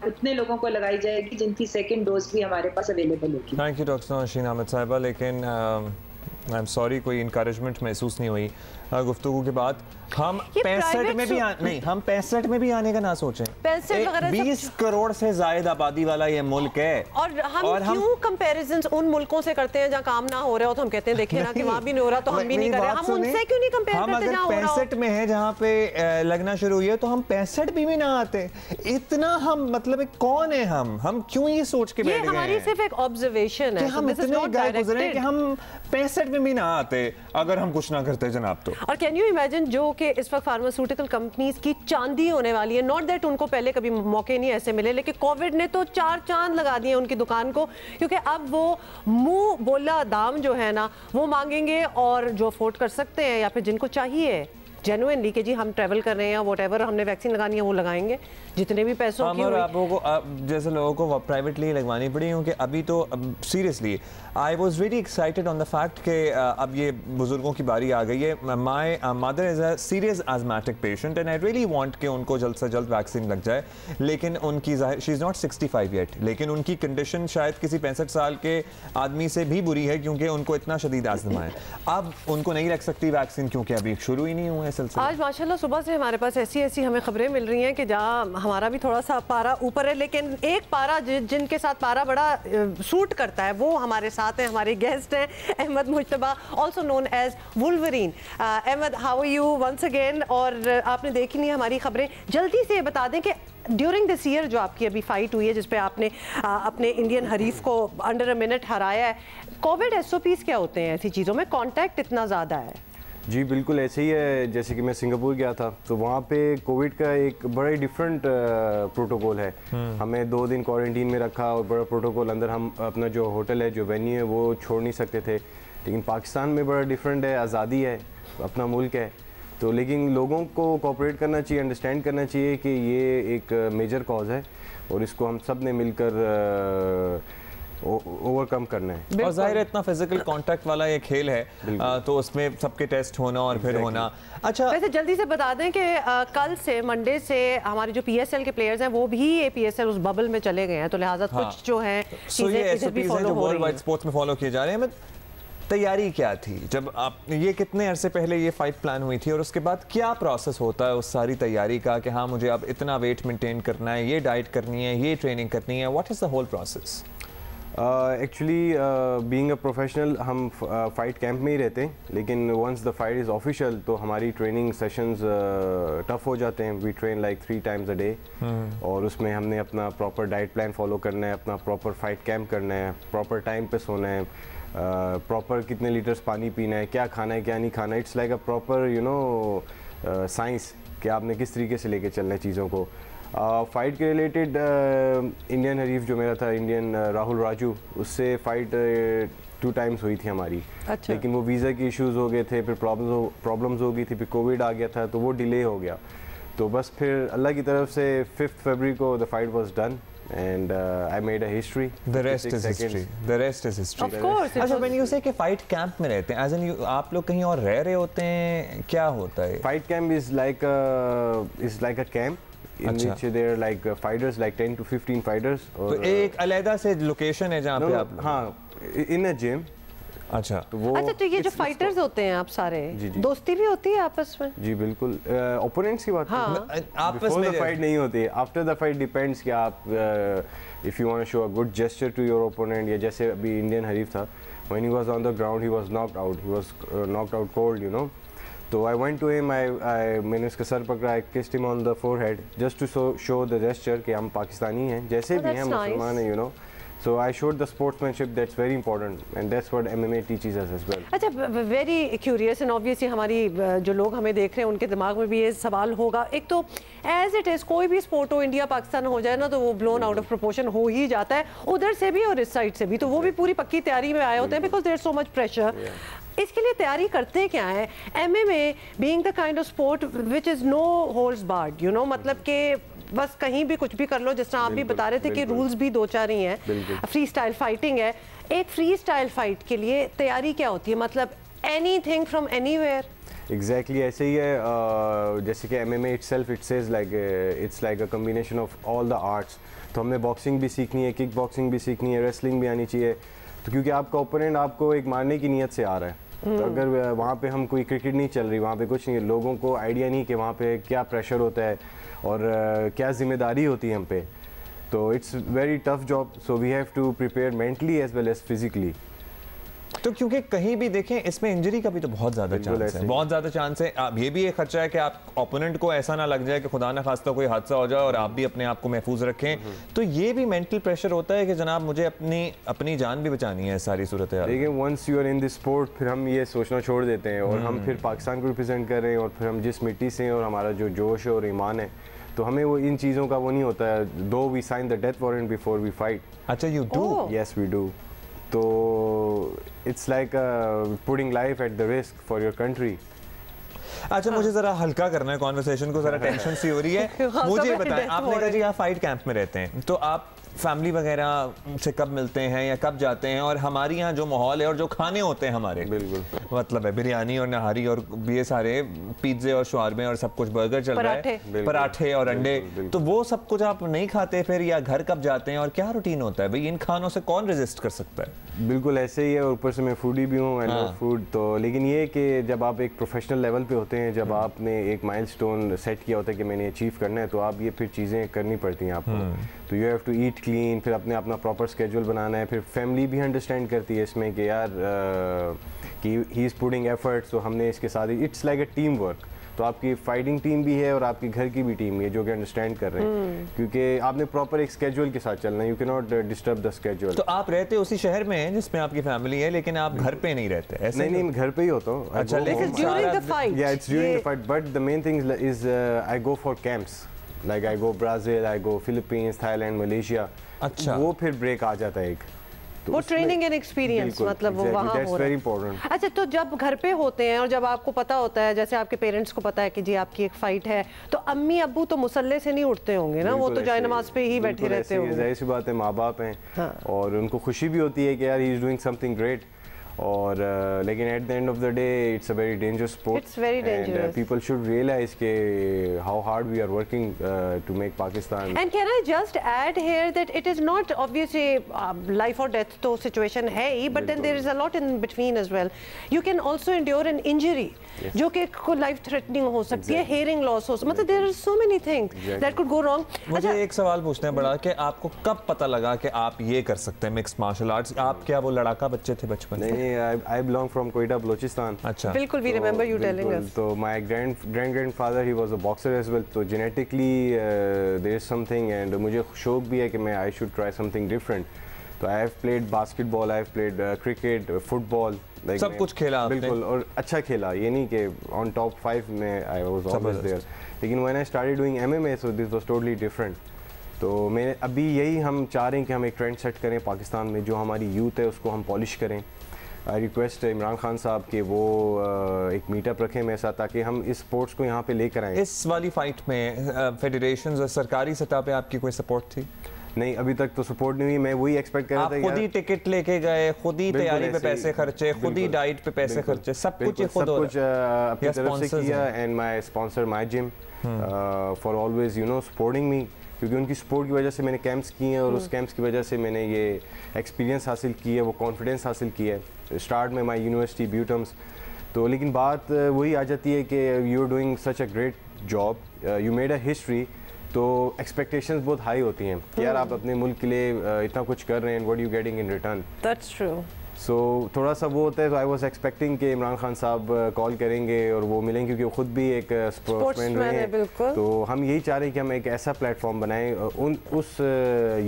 Speaker 12: उतने लोगों को लगाई जाएगी जिनकी सेकेंड डोज भी हमारे पास अवेलेबल होगी।
Speaker 2: Thank you doctor Nausheen Ahmed sahiba, लेकिन आई एम सॉरी कोई इनकरेजमेंट महसूस नहीं हुई गुफ्तगू के बाद। हम 65 में भी नहीं, हम 65 में भी आने का ना सोचें। 20 करोड़ से ज्यादा आबादी वाला ये मुल्क है
Speaker 1: और हम क्यों कंपैरिजंस उन मुल्कों से करते हैं जहाँ काम ना हो रहा हो तो हम कहते हैं देखें ना कि वहाँ भी नहीं हो रहा तो हम भी नहीं कर रहे। हम उनसे क्यों नहीं कंपेयर करते जहाँ हो रहा हो?
Speaker 2: 65 में है जहाँ पे लगना शुरू हुई है तो हम 65 भी ना आते। इतना हम मतलब कौन है हम क्यों ये सोच के बैठ गए?
Speaker 1: हमारी सिर्फ एक ऑब्जर्वेशन है,
Speaker 2: हम इतने गए गुजरे हैं कि हम 65 में भी ना आते अगर हम कुछ ना करते जनाब तो।
Speaker 1: और कैन यू इमेजिन जो कि इस वक्त फार्मास्यूटिकल कंपनीज की चांदी होने वाली है, नॉट दैट उनको पहले कभी मौके नहीं ऐसे मिले, लेकिन कोविड ने तो 4 चांद लगा दिए उनकी दुकान को, क्योंकि अब वो मुंह बोला दाम जो है ना वो मांगेंगे और जो अफोर्ड कर सकते हैं या फिर जिनको चाहिए जेन्युइनली कि जी हम ट्रैवल कर रहे हैं व्हाटएवर हमने वैक्सीन लगानी है वो लगाएंगे जितने भी पैसों की।
Speaker 2: और आप लोगों को जैसे लोगों को प्राइवेटली लगवानी पड़ी क्योंकि अभी तो seriously I was very excited on the fact कि अब ये बुजुर्गों की बारी आ गई है। My mother is a serious asthmatic patient and I really want कि उनको जल्द से जल्द वैक्सीन लग जाए, लेकिन उनकी शी इज़ नॉट 65 येट, लेकिन उनकी कंडीशन शायद किसी 65 साल के आदमी से भी बुरी है क्योंकि उनको इतना शदीद अज़मा है। अब उनको नहीं लग सकती वैक्सीन क्योंकि अभी शुरू ही नहीं हुआ है सिलसिला।
Speaker 1: आज माशाल्लाह सुबह से हमारे पास ऐसी हमें खबरें मिल रही हैं कि जहाँ हमारा भी थोड़ा सा पारा ऊपर है, लेकिन एक पारा जिनके साथ पारा बड़ा सूट करता है वो हमारे साथ हैं, हमारे गेस्ट हैं Ahmed Mujtaba also known as Wolverine. Ahmed, how are you once again? और आपने देखी नहीं हमारी खबरें, जल्दी से बता दें कि ड्यूरिंग दिस ईयर जो आपकी अभी फाइट हुई है जिसपे आपने अपने इंडियन हरीफ को अंडर अ मिनट हराया है, कोविड SOPs क्या होते हैं ऐसी चीज़ों में? कॉन्टैक्ट इतना ज़्यादा है।
Speaker 10: जी बिल्कुल ऐसे ही है, जैसे कि मैं सिंगापुर गया था तो वहाँ पे कोविड का एक बड़ा ही डिफरेंट प्रोटोकॉल है। हमें 2 दिन क्वारंटीन में रखा और बड़ा प्रोटोकॉल, अंदर हम अपना जो होटल है जो वेन्यू है वो छोड़ नहीं सकते थे। लेकिन पाकिस्तान में बड़ा डिफरेंट है, आज़ादी है, अपना मुल्क है, तो लेकिन लोगों को कोऑपरेट करना चाहिए, अंडरस्टैंड करना चाहिए कि ये एक मेजर कॉज है और इसको हम सब ने मिलकर ओवरकम करना है।
Speaker 2: और जाहिर है इतना फिजिकल कांटेक्ट वाला ये खेल है तो उसमें सबके टेस्ट होना और फिर होना। अच्छा,
Speaker 1: वैसे जल्दी से बता दें कि कल से मंडे से हमारे जो PSL के प्लेयर्स हैं वो भी ये PSL उस बबल में चले गए हैं, तो लिहाजा कुछ जो है चीजें इधर भी फॉलो हो रही हैं,
Speaker 2: स्पोर्ट्स में फॉलो किए जा रहे हैं। तैयारी क्या थी जब आप ये कितने अरसे पहले ये फाइट प्लान हुई थी और उसके बाद क्या प्रोसेस होता है उस सारी तैयारी का कि हाँ मुझे अब इतना वेट मेंटेन करना है, ये डाइट करनी है, ये ट्रेनिंग करनी है, what is the whole process?
Speaker 10: Actually being a professional हम फाइट कैंप में ही रहते हैं, लेकिन once the fight is official तो हमारी ट्रेनिंग सेशंस टफ हो जाते हैं। We train like 3 times a day और उसमें हमने अपना प्रॉपर डाइट प्लान फॉलो करना है, अपना प्रॉपर फाइट कैंप करना है, प्रॉपर टाइम पे सोना है, प्रॉपर कितने लीटर्स पानी पीना है, क्या खाना है क्या नहीं खाना है। It's like a proper you know science कि आपने किस तरीके से लेके चलना है चीज़ों को। फाइट के रिलेटेड इंडियन हरीफ जो मेरा था, इंडियन राहुल राजू, उससे फाइट 2 times हुई थी हमारी। अच्छा। लेकिन वो वीज़ा के इश्यूज़ हो गए थे, फिर प्रॉब्लम्स हो गई थी, फिर कोविड आ गया था तो वो डिले हो गया। तो बस फिर अल्लाह की तरफ से 5 February को the fight was done and I made a history.
Speaker 2: The rest is history. The rest is history.
Speaker 1: Of course.
Speaker 2: अच्छा, when you say कि fight camp में रहते हैं, as in आप लोग कहीं और रह रहे होते हैं, क्या होता है?
Speaker 10: Fight camp is like a camp in which there are like fighters, like 10 to 15 fighters.
Speaker 2: तो एक अलग से लोकेशन है जहाँ पे आप?
Speaker 10: हाँ, इन अ जिम।
Speaker 2: अच्छा
Speaker 10: तो वो
Speaker 1: तो ये जो फाइटर्स होते हैं आप सारे, दोस्ती भी होती है आपस में?
Speaker 10: जी बिल्कुल, ओपोनेंट्स की बात
Speaker 2: आपस में
Speaker 10: फाइट नहीं होती है, आफ्टर द फाइट डिपेंड्स कि आप if you want to show a good gesture to your opponent, या जैसे अभी इंडियन हरीफ था, when he was on the ground he was knocked out, he was knocked out cold, you know. तो I went to him, मैंने उसका सर पकड़ा, I kissed him on the forehead just to show the gesture कि हम पाकिस्तानी हैं, जैसे भी हैं मुसलमान हैं, you know. So I showed the sportsmanship, that's very important, and that's what MMA teaches us as well.
Speaker 1: अच्छा, very curious and obviously हमारी जो लोग हमें देख रहे हैं उनके दिमाग में भी ये सवाल होगा। एक तो as it is कोई भी स्पोर्ट हो, इंडिया पाकिस्तान हो जाए ना, तो वो ब्लोन आउट ऑफ प्रोपोर्शन हो ही जाता है, उधर से भी और इस साइड से भी। तो वो भी पूरी पक्की तैयारी में आए होते हैं, because there so much pressure. इसके लिए तैयारी करते क्या है? MMA being the kind of sport which is no holds barred, you know, मतलब कि बस कहीं भी कुछ भी कर लो, जिस तरह आप भी बता रहे थे कि रूल्स भी दो चार ही हैं, फ्री स्टाइल फाइटिंग है। एक फ्री स्टाइल फाइट के लिए तैयारी क्या होती है, मतलब एनीथिंग फ्रॉम एनीवेयर?
Speaker 10: एग्जैक्टली ऐसे ही है, जैसे कि MMA itself it says like it's like a combination of all the arts। तो हमने बॉक्सिंग भी सीखनी है, किक बॉक्सिंग भी सीखनी है, रेसलिंग भी आनी चाहिए, तो क्योंकि आपका ओपोनेंट आपको एक मारने की नीयत से आ रहा है। तो अगर वहाँ पे हम कोई क्रिकेट नहीं चल रही, वहाँ पे कुछ नहीं है, लोगों को आइडिया नहीं कि वहाँ पे क्या प्रेशर होता है और क्या जिम्मेदारी होती है हम पे, तो it's very tough job, so we have to prepare mentally as well as physically.
Speaker 2: तो क्योंकि कहीं भी देखें इसमें इंजरी का भी तो बहुत ज़्यादा चांस है, बहुत ज़्यादा चांस है। अब ये भी एक खर्चा है कि आप ओपोनेंट को ऐसा ना लग जाए कि खुदा ना खास्ता कोई हादसा हो जाए और आप भी अपने आप को महफूज रखें, तो ये भी मेंटल प्रेशर होता है कि जनाब मुझे अपनी जान भी बचानी है सारी सूरत है।
Speaker 10: देखिए once you are in this sport, फिर हम ये सोचना छोड़ देते हैं और हम फिर पाकिस्तान को रिप्रेजेंट कर रहे हैं, और फिर हम जिस मिट्टी से हैं और हमारा जो जोश है और ईमान है, तो हमें वो इन चीज़ों का वो नहीं होता है। Do we sign the death warrant before we fight.
Speaker 2: अच्छा, you do?
Speaker 10: Yes we do. तो it's like putting life at the risk for your country.
Speaker 2: अच्छा, मुझे जरा हल्का करना है कॉन्वर्सेशन को, जरा टेंशन सी हो रही है। मुझे बताएं, आपने कहा जी आप फाइट कैंप में रहते हैं, तो आप फैमिली वगैरह से कब मिलते हैं या कब जाते हैं? और हमारे यहाँ जो माहौल है और जो खाने होते हैं हमारे, बिल्कुल मतलब है बिरयानी और नहारी और ये सारे पिज्जे और शवारमे और सब कुछ, बर्गर चल रहा है, पराठे और अंडे, तो वो सब कुछ आप नहीं खाते फिर, या घर कब जाते हैं और क्या रूटीन होता है भाई? इन खानों से कौन रेजिस्ट कर सकता है?
Speaker 10: बिल्कुल ऐसे ही है, ऊपर से मैं फूडी भी हूँ, आई लव फूड। तो लेकिन ये कि जब आप एक प्रोफेशनल लेवल पे होते हैं, जब आपने एक माइलस्टोन सेट किया होता है कि मैंने अचीव करना है, तो आप ये फिर चीज़ें करनी पड़ती हैं आपको। तो you have to eat clean, फिर अपना प्रॉपर स्केड्यूल बनाना है, फिर फैमिली भी अंडरस्टैंड करती है इसमें कि यार कि ही इज़ पुटिंग एफर्ट्स, तो हमने इसके साथ ही it's like a team work. तो आपकी फाइटिंग टीम भी है और आपकी घर की भी टीम है जो कि अंडरस्टैंड कर रहे हैं, क्योंकि आपने प्रॉपर एक स्केड्यूल के साथ चलना है, you can not disturb the schedule.
Speaker 2: तो आप रहते उसी शहर में हैं जिसमें आपकी फैमिली है, लेकिन आप घर पे नहीं रहते? ऐसे
Speaker 10: नहीं, मैं घर पे ही होता हूँ।
Speaker 2: अच्छा, लेकिन
Speaker 1: ड्यूरिंग द फाइट?
Speaker 10: या it's during the fight, but the main thing is I go for camps, like I go Brazil, I go Philippines, Thailand, Malaysia.
Speaker 2: अच्छा,
Speaker 10: वो फिर ब्रेक आ जाता है एक, तो
Speaker 1: वो ट्रेनिंग एंड एक्सपीरियंस, मतलब वो वहाँ हो रहा है। अच्छा, तो जब घर पे होते हैं और जब आपको पता होता है, जैसे आपके पेरेंट्स को पता है कि जी आपकी एक फाइट है, तो अम्मी अब्बू तो मुसल्ले से नहीं उठते होंगे ना, वो तो जाए नमाज पे ही बैठे रहते होंगे।
Speaker 10: जाहिर सी बात है, माँ बाप हैं और उनको खुशी भी होती है कि यार he is doing something great, और लेकिन at the end of the day it's a very dangerous sport,
Speaker 1: it's very dangerous,
Speaker 10: people should realise के how hard we are working to make Pakistan.
Speaker 1: And can I just add here that it is not obviously life और death तो situation है ही, but then there is a lot in between as well. You can also endure an injury जो कि life threatening हो सकती है, hearing loss हो, मतलब there are so many things that could go wrong.
Speaker 2: मुझे एक सवाल पूछना है बड़ा, कि आपको कब पता लगा कि आप ये कर सकते हैं मिक्स्ड मार्शल आर्ट्स? आप क्या वो लड़ाका बच्चे थे बचपन में?
Speaker 10: I belong from Quetta, Balochistan.
Speaker 2: अच्छा,
Speaker 1: बिल्कुल, we remember you telling us.
Speaker 10: तो my grandfather he was a boxer as well. तो genetically there is something, and मुझे शौक भी है कि मैं I should try something different. तो I have played basketball, I have played cricket, football.
Speaker 2: Like सब कुछ खेला आपने?
Speaker 10: बिल्कुल, और अच्छा खेला, ये नहीं कि on top 5 में I was always there. लेकिन when I started doing MMA, so this was totally different. तो मैं अभी यही हम चाह रहे हैं कि हम एक ट्रेंड सेट करें पाकिस्तान में, जो हमारी यूथ है उसको हम पॉलिश करें। आई रिक्वेस्ट इमरान खान साहब के वो एक मीटअप रखें मेरे साथ, ताकि हम इस स्पोर्ट्स को यहाँ पे लेकर आएँ।
Speaker 2: इस वाली फाइट में फेडरेशंस और सरकारी सतह पे आपकी कोई सपोर्ट थी?
Speaker 10: नहीं, अभी तक तो सपोर्ट नहीं हुई। मैं वही एक्सपेक्ट कर रहा था।
Speaker 2: खुद ही टिकट लेके गए, खुद ही तैयारी पे पैसे खर्चे, खुद ही डाइट पे पैसे खर्चे, सब कुछ
Speaker 10: अपनी तरफ से किया, and my sponsor my gym for always supporting me, क्योंकि उनकी सपोर्ट की वजह से मैंने कैंप्स किए हैं और उस कैंप्स की वजह से मैंने ये एक्सपीरियंस हासिल की है, वो कॉन्फिडेंस हासिल किया है। स्टार्ट में माई यूनिवर्सिटी ब्यूटम्स, तो लेकिन बात वही आ जाती है कि you are doing such a great job, you made a history, तो एक्सपेक्टेशंस बहुत हाई होती हैं कि यार आप अपने मुल्क के लिए इतना कुछ कर रहे हैं, what you getting in return.
Speaker 1: That's true.
Speaker 10: So थोड़ा सा वो होता है, तो आई वाज एक्सपेक्टिंग कि इमरान खान साहब कॉल करेंगे और वो मिलेंगे, क्योंकि वो खुद भी एक स्पोर्ट्समैन रहे हैं। तो हम यही चाह रहे हैं कि हम एक ऐसा प्लेटफॉर्म बनाएं उस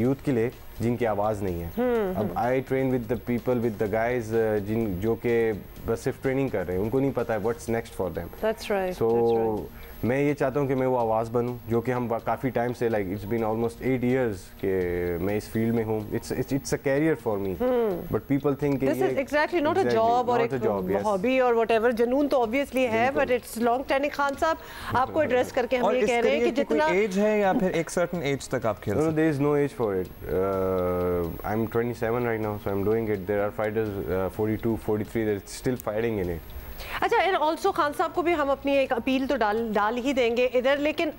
Speaker 10: यूथ के लिए जिनकी आवाज़ नहीं है। अब I train with the people, with the guys जो कि बस सिर्फ ट्रेनिंग कर रहे हैं, उनको नहीं पता है what's next for them.
Speaker 1: That's right.
Speaker 10: So मैं ये चाहता हूँ कि मैं वो आवाज़ बनूँ, जो कि हम काफ़ी टाइम से, like it's been almost 8 years कि मैं इस फील्ड में हूँ। It's a career for me, but people think
Speaker 1: this is exactly not a job और एक हॉबी और व्हाटएवर। जुनून तो ऑब्वियसली है, but it's long turning. Khan sahab, आपको एड्रेस करके हम ये कह रहे हैं कि जितना
Speaker 2: एज है या फिर एक सर्टेन एज तक आप खेल सकते हैं?
Speaker 10: There is no age for it. I am 27 right now, so I am doing it. There are fighters 42, 43 that still fighting in it.
Speaker 1: अच्छा, एंड ऑल्सो खान साहब को भी हम अपनी एक अपील तो डाल ही देंगे इधर, लेकिन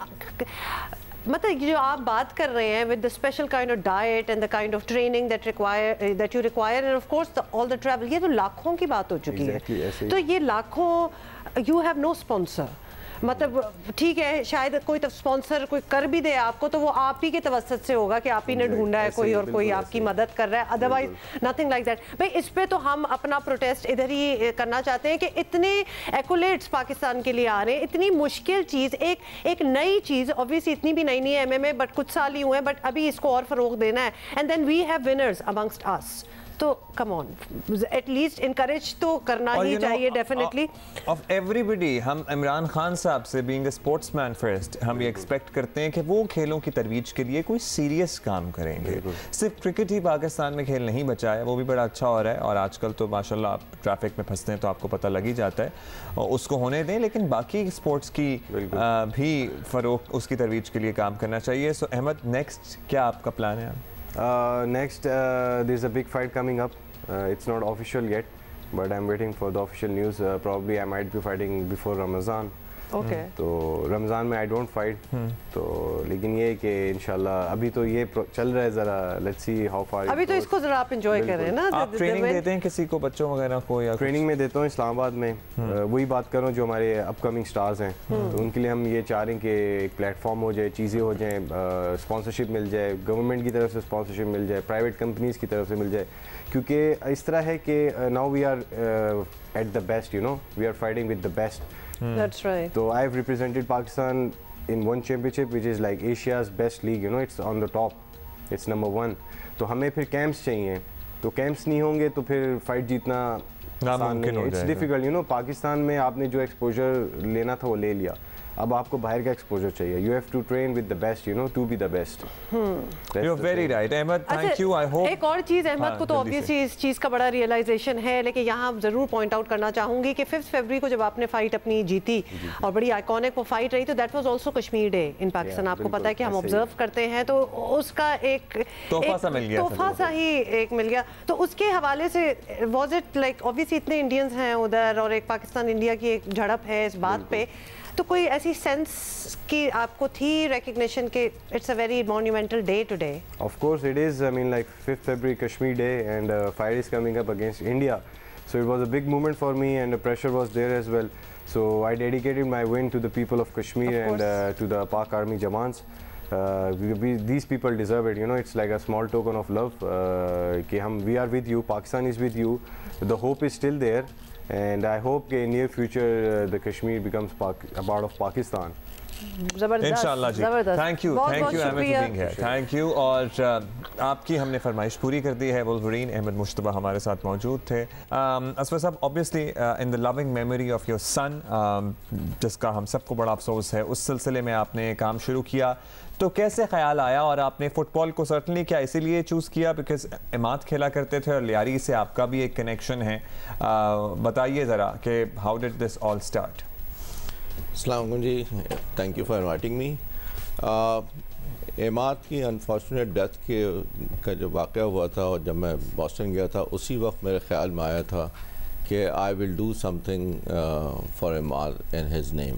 Speaker 1: मतलब जो आप बात कर रहे हैं with the special kind of diet and the kind of training that you require end of course all the travel, ये तो लाखों की बात हो चुकी है। तो ये लाखों, यू हैव नो स्पॉन्सर, मतलब ठीक है शायद कोई स्पॉन्सर कोई कर भी दे आपको तो वो आप ही के तवस्सुत से होगा कि आप ही ने ढूंढा है कोई और कोई आपकी मदद कर रहा है, अदरवाइज नथिंग लाइक दैट। भाई इस पे तो हम अपना प्रोटेस्ट इधर ही करना चाहते हैं कि इतने एक्कोलेट्स पाकिस्तान के लिए आ रहे हैं, इतनी मुश्किल चीज़, एक नई चीज़, ऑब्वियसली इतनी भी नई नहीं है MMA, बट कुछ साल ही हुए हैं, बट अभी इसको और फरोग देना है, and then we have winners amongst us. तो कम ऑन, एटलीस्ट इनकरेज तो करना ही चाहिए डेफिनेटली
Speaker 2: ऑफ एवरीबडी। हम इमरान खान साहब से, बीइंग अ स्पोर्ट्समैन फर्स्ट, हम ये एक्सपेक्ट करते हैं कि वो खेलों की तरवीज के लिए कोई सीरियस काम करेंगे। सिर्फ क्रिकेट ही पाकिस्तान में खेल नहीं बचा है, वो भी बड़ा अच्छा हो रहा है, और आजकल तो माशाल्लाह आप ट्रैफिक में फंसते हैं तो आपको पता लग ही जाता है, और उसको होने दें, लेकिन बाकी स्पोर्ट्स की भी फरोग, उसकी तरवीज के लिए काम करना चाहिए। सो अहमद, नेक्स्ट क्या आपका प्लान है?
Speaker 10: Next, there's a big fight coming up. It's not official yet, but I'm waiting for the official news. Probably I might be fighting before Ramadan.
Speaker 1: Okay.
Speaker 10: तो रमज़ान में आई डोंट फाइट, तो लेकिन ये कि इंशाल्लाह अभी तो ये चल रहा है, ज़रा लेट्स सी हाउ फार।
Speaker 1: अभी तो इसको ज़रा आप एंजॉय करें ना।
Speaker 2: आप ट्रेनिंग देते हैं किसी को, बच्चों वगैरह को? या
Speaker 10: ट्रेनिंग में देता हूँ इस्लामाबाद में। वही बात कर रहा हूँ, जो हमारे अपकमिंग स्टार्स हैं, तो उनके लिए हम ये चाह रहे हैं कि एक प्लेटफॉर्म हो जाए, चीज़ें हो जाएँ, स्पॉन्सरशिप मिल जाए, गवर्नमेंट की तरफ से स्पॉन्सरशिप मिल जाए, प्राइवेट कंपनीज़ की तरफ से मिल जाए, क्योंकि इस तरह है कि now we are at the best, you know, we are fighting with the best.
Speaker 1: That's right.
Speaker 10: So I've represented Pakistan in one championship, which is like Asia's best league. You know, it's on the top. It's number 1. तो हमें फिर camps चाहिए, तो camps नहीं होंगे तो फिर fight जीतना आसान नहीं है। It's difficult, you know. Pakistan में आपने जो एक्सपोजर लेना था वो ले लिया, अब आपको बाहर का एक्सपोजर चाहिए। You have to train with the best, you know, to be the best.
Speaker 2: You are very right Ahmed, thank you. I hope
Speaker 1: एक और चीज़, अहमद को तो ऑब्वियसली इस चीज़ का बड़ा रियलाइजेशन है, लेकिन यहाँ ज़रूर पॉइंट आउट करना चाहूँगी कि 5 फरवरी को जब आपने फाइट अपनी जीती और बड़ी आइकॉनिक वो फाइट रही, तो that was also Kashmir day in Pakistan. आपको पता है कि हम ऑब्जर्व करते हैं, तो उसका एक तोहफा सा ही एक मिल गया। तो उसके हवाले से वाज इट लाइक, ऑब्वियसली इतने इंडियंस हैं उधर और एक पाकिस्तान इंडिया की एक झड़प है इस बात पे, तो कोई ऐसी सेंस की आपको थी रिकग्निशन के it's a very monumental day today?
Speaker 10: Of course it is, I mean like 5th February Kashmir day and fight is coming up against India, so it was a big moment for me and the pressure was there as well, so I dedicated my win to the people of Kashmir and to the Pak Army Jawans. These people deserve it, you know, it's like a small token of love कि हम we are with you, Pakistan is with you, the hope is still there. And I hope in near future the Kashmir becomes a part of Pakistan.
Speaker 2: इंशाल्लाह जी। Thank you Ahmed for being here, thank you. और आपकी हमने फरमाइश पूरी कर दी है। Wolverine Ahmad Mushtaba हमारे साथ मौजूद थे। असफर साहब, obviously in the loving memory of your son, जिसका हम सबको बड़ा अफसोस है, उस सिलसिले में आपने काम शुरू किया, तो कैसे ख्याल आया? और आपने फुटबॉल को सर्टनली क्या इसीलिए चूज़ किया बिकॉज इमाद खेला करते थे और लियारी से आपका भी एक कनेक्शन है, बताइए ज़रा कि how did this all start?
Speaker 13: अस्सलाम वालेकुम जी, thank you for inviting me. Imad की अनफॉर्चुनेट डेथ का जो वाक़या हुआ था और जब मैं बॉस्टन गया था, उसी वक्त मेरे ख्याल में आया था कि I will do something for Imad in his name.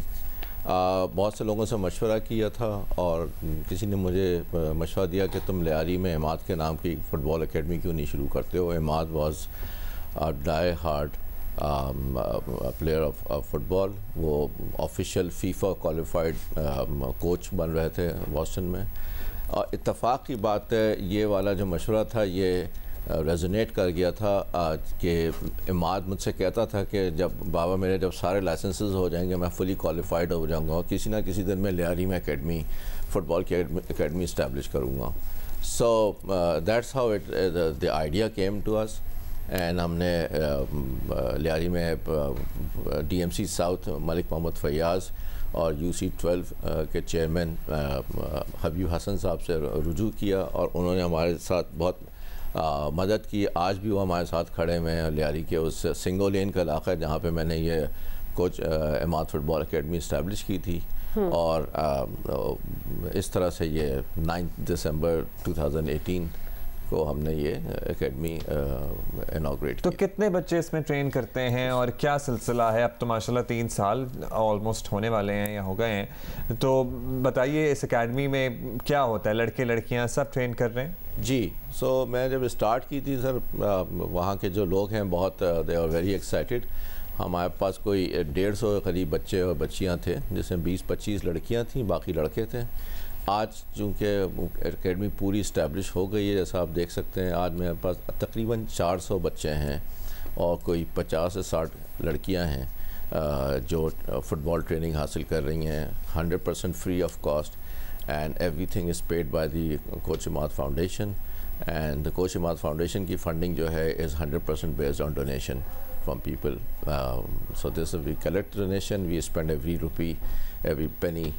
Speaker 13: बहुत से लोगों से मशवरा किया था और किसी ने मुझे मशवरा दिया कि तुम लियारी में इमाद के नाम की फ़ुटबॉल एकेडमी क्यों नहीं शुरू करते हो। Imad was die hard player of football, वो ऑफिशियल फीफा क्वालिफाइड कोच बन रहे थे बॉस्टन में। और इत्तफ़ाक़ की बात है, ये वाला जो मशवरा था ये रेजोनेट कर गया था कि इमाद मुझसे कहता था कि जब बाबा मेरे जब सारे लाइसेंसेस हो जाएंगे मैं फुली क्वालिफाइड हो जाऊंगा और किसी ना किसी दिन मैं लियारी में एकेडमी फ़ुटबॉल की एकेडमी इस्टेब्लिश करूंगा। So that's how it the idea came to us and हमने लियारी में DMC साउथ मलिक मोहम्मद फैयाज़ और UC12 के चेयरमैन हबीब हसन साहब से रुजू किया और उन्होंने हमारे साथ बहुत मदद की। आज भी वो हमारे साथ खड़े हुए हैं लियारी के उस सिंगो लेन का इलाका है जहाँ पे मैंने ये coach Imad football academy establish की थी और इस तरह से ये 9 दिसंबर 2018 को हमने ये एकेडमी इनॉग्रेट।
Speaker 2: तो कितने बच्चे इसमें ट्रेन करते हैं और क्या सिलसिला है? अब तो माशाल्लाह 3 साल ऑलमोस्ट होने वाले हैं या हो गए हैं, तो बताइए इस एकेडमी में क्या होता है? लड़के लड़कियां सब ट्रेन कर रहे हैं?
Speaker 13: जी, सो मैं जब स्टार्ट की थी सर, वहाँ के जो लोग हैं बहुत दे आर वेरी एक्साइटेड। हमारे पास कोई 150 करीब बच्चे और बच्चियाँ थे, जिसमें 20-25 लड़कियाँ थीं, बाकी लड़के थे। आज चूँकि एकेडमी पूरी इस्टेब्लिश हो गई है, जैसा आप देख सकते हैं, आज मेरे पास तकरीबन 400 बच्चे हैं और कोई 50 से 60 लड़कियां हैं जो फ़ुटबॉल ट्रेनिंग हासिल कर रही हैं 100% free of cost and everything is paid by the coach Imad foundation and the coach Imad foundation की फंडिंग जो है is 100% based on donation from people. So this we collect donation, we spend every rupee, every penny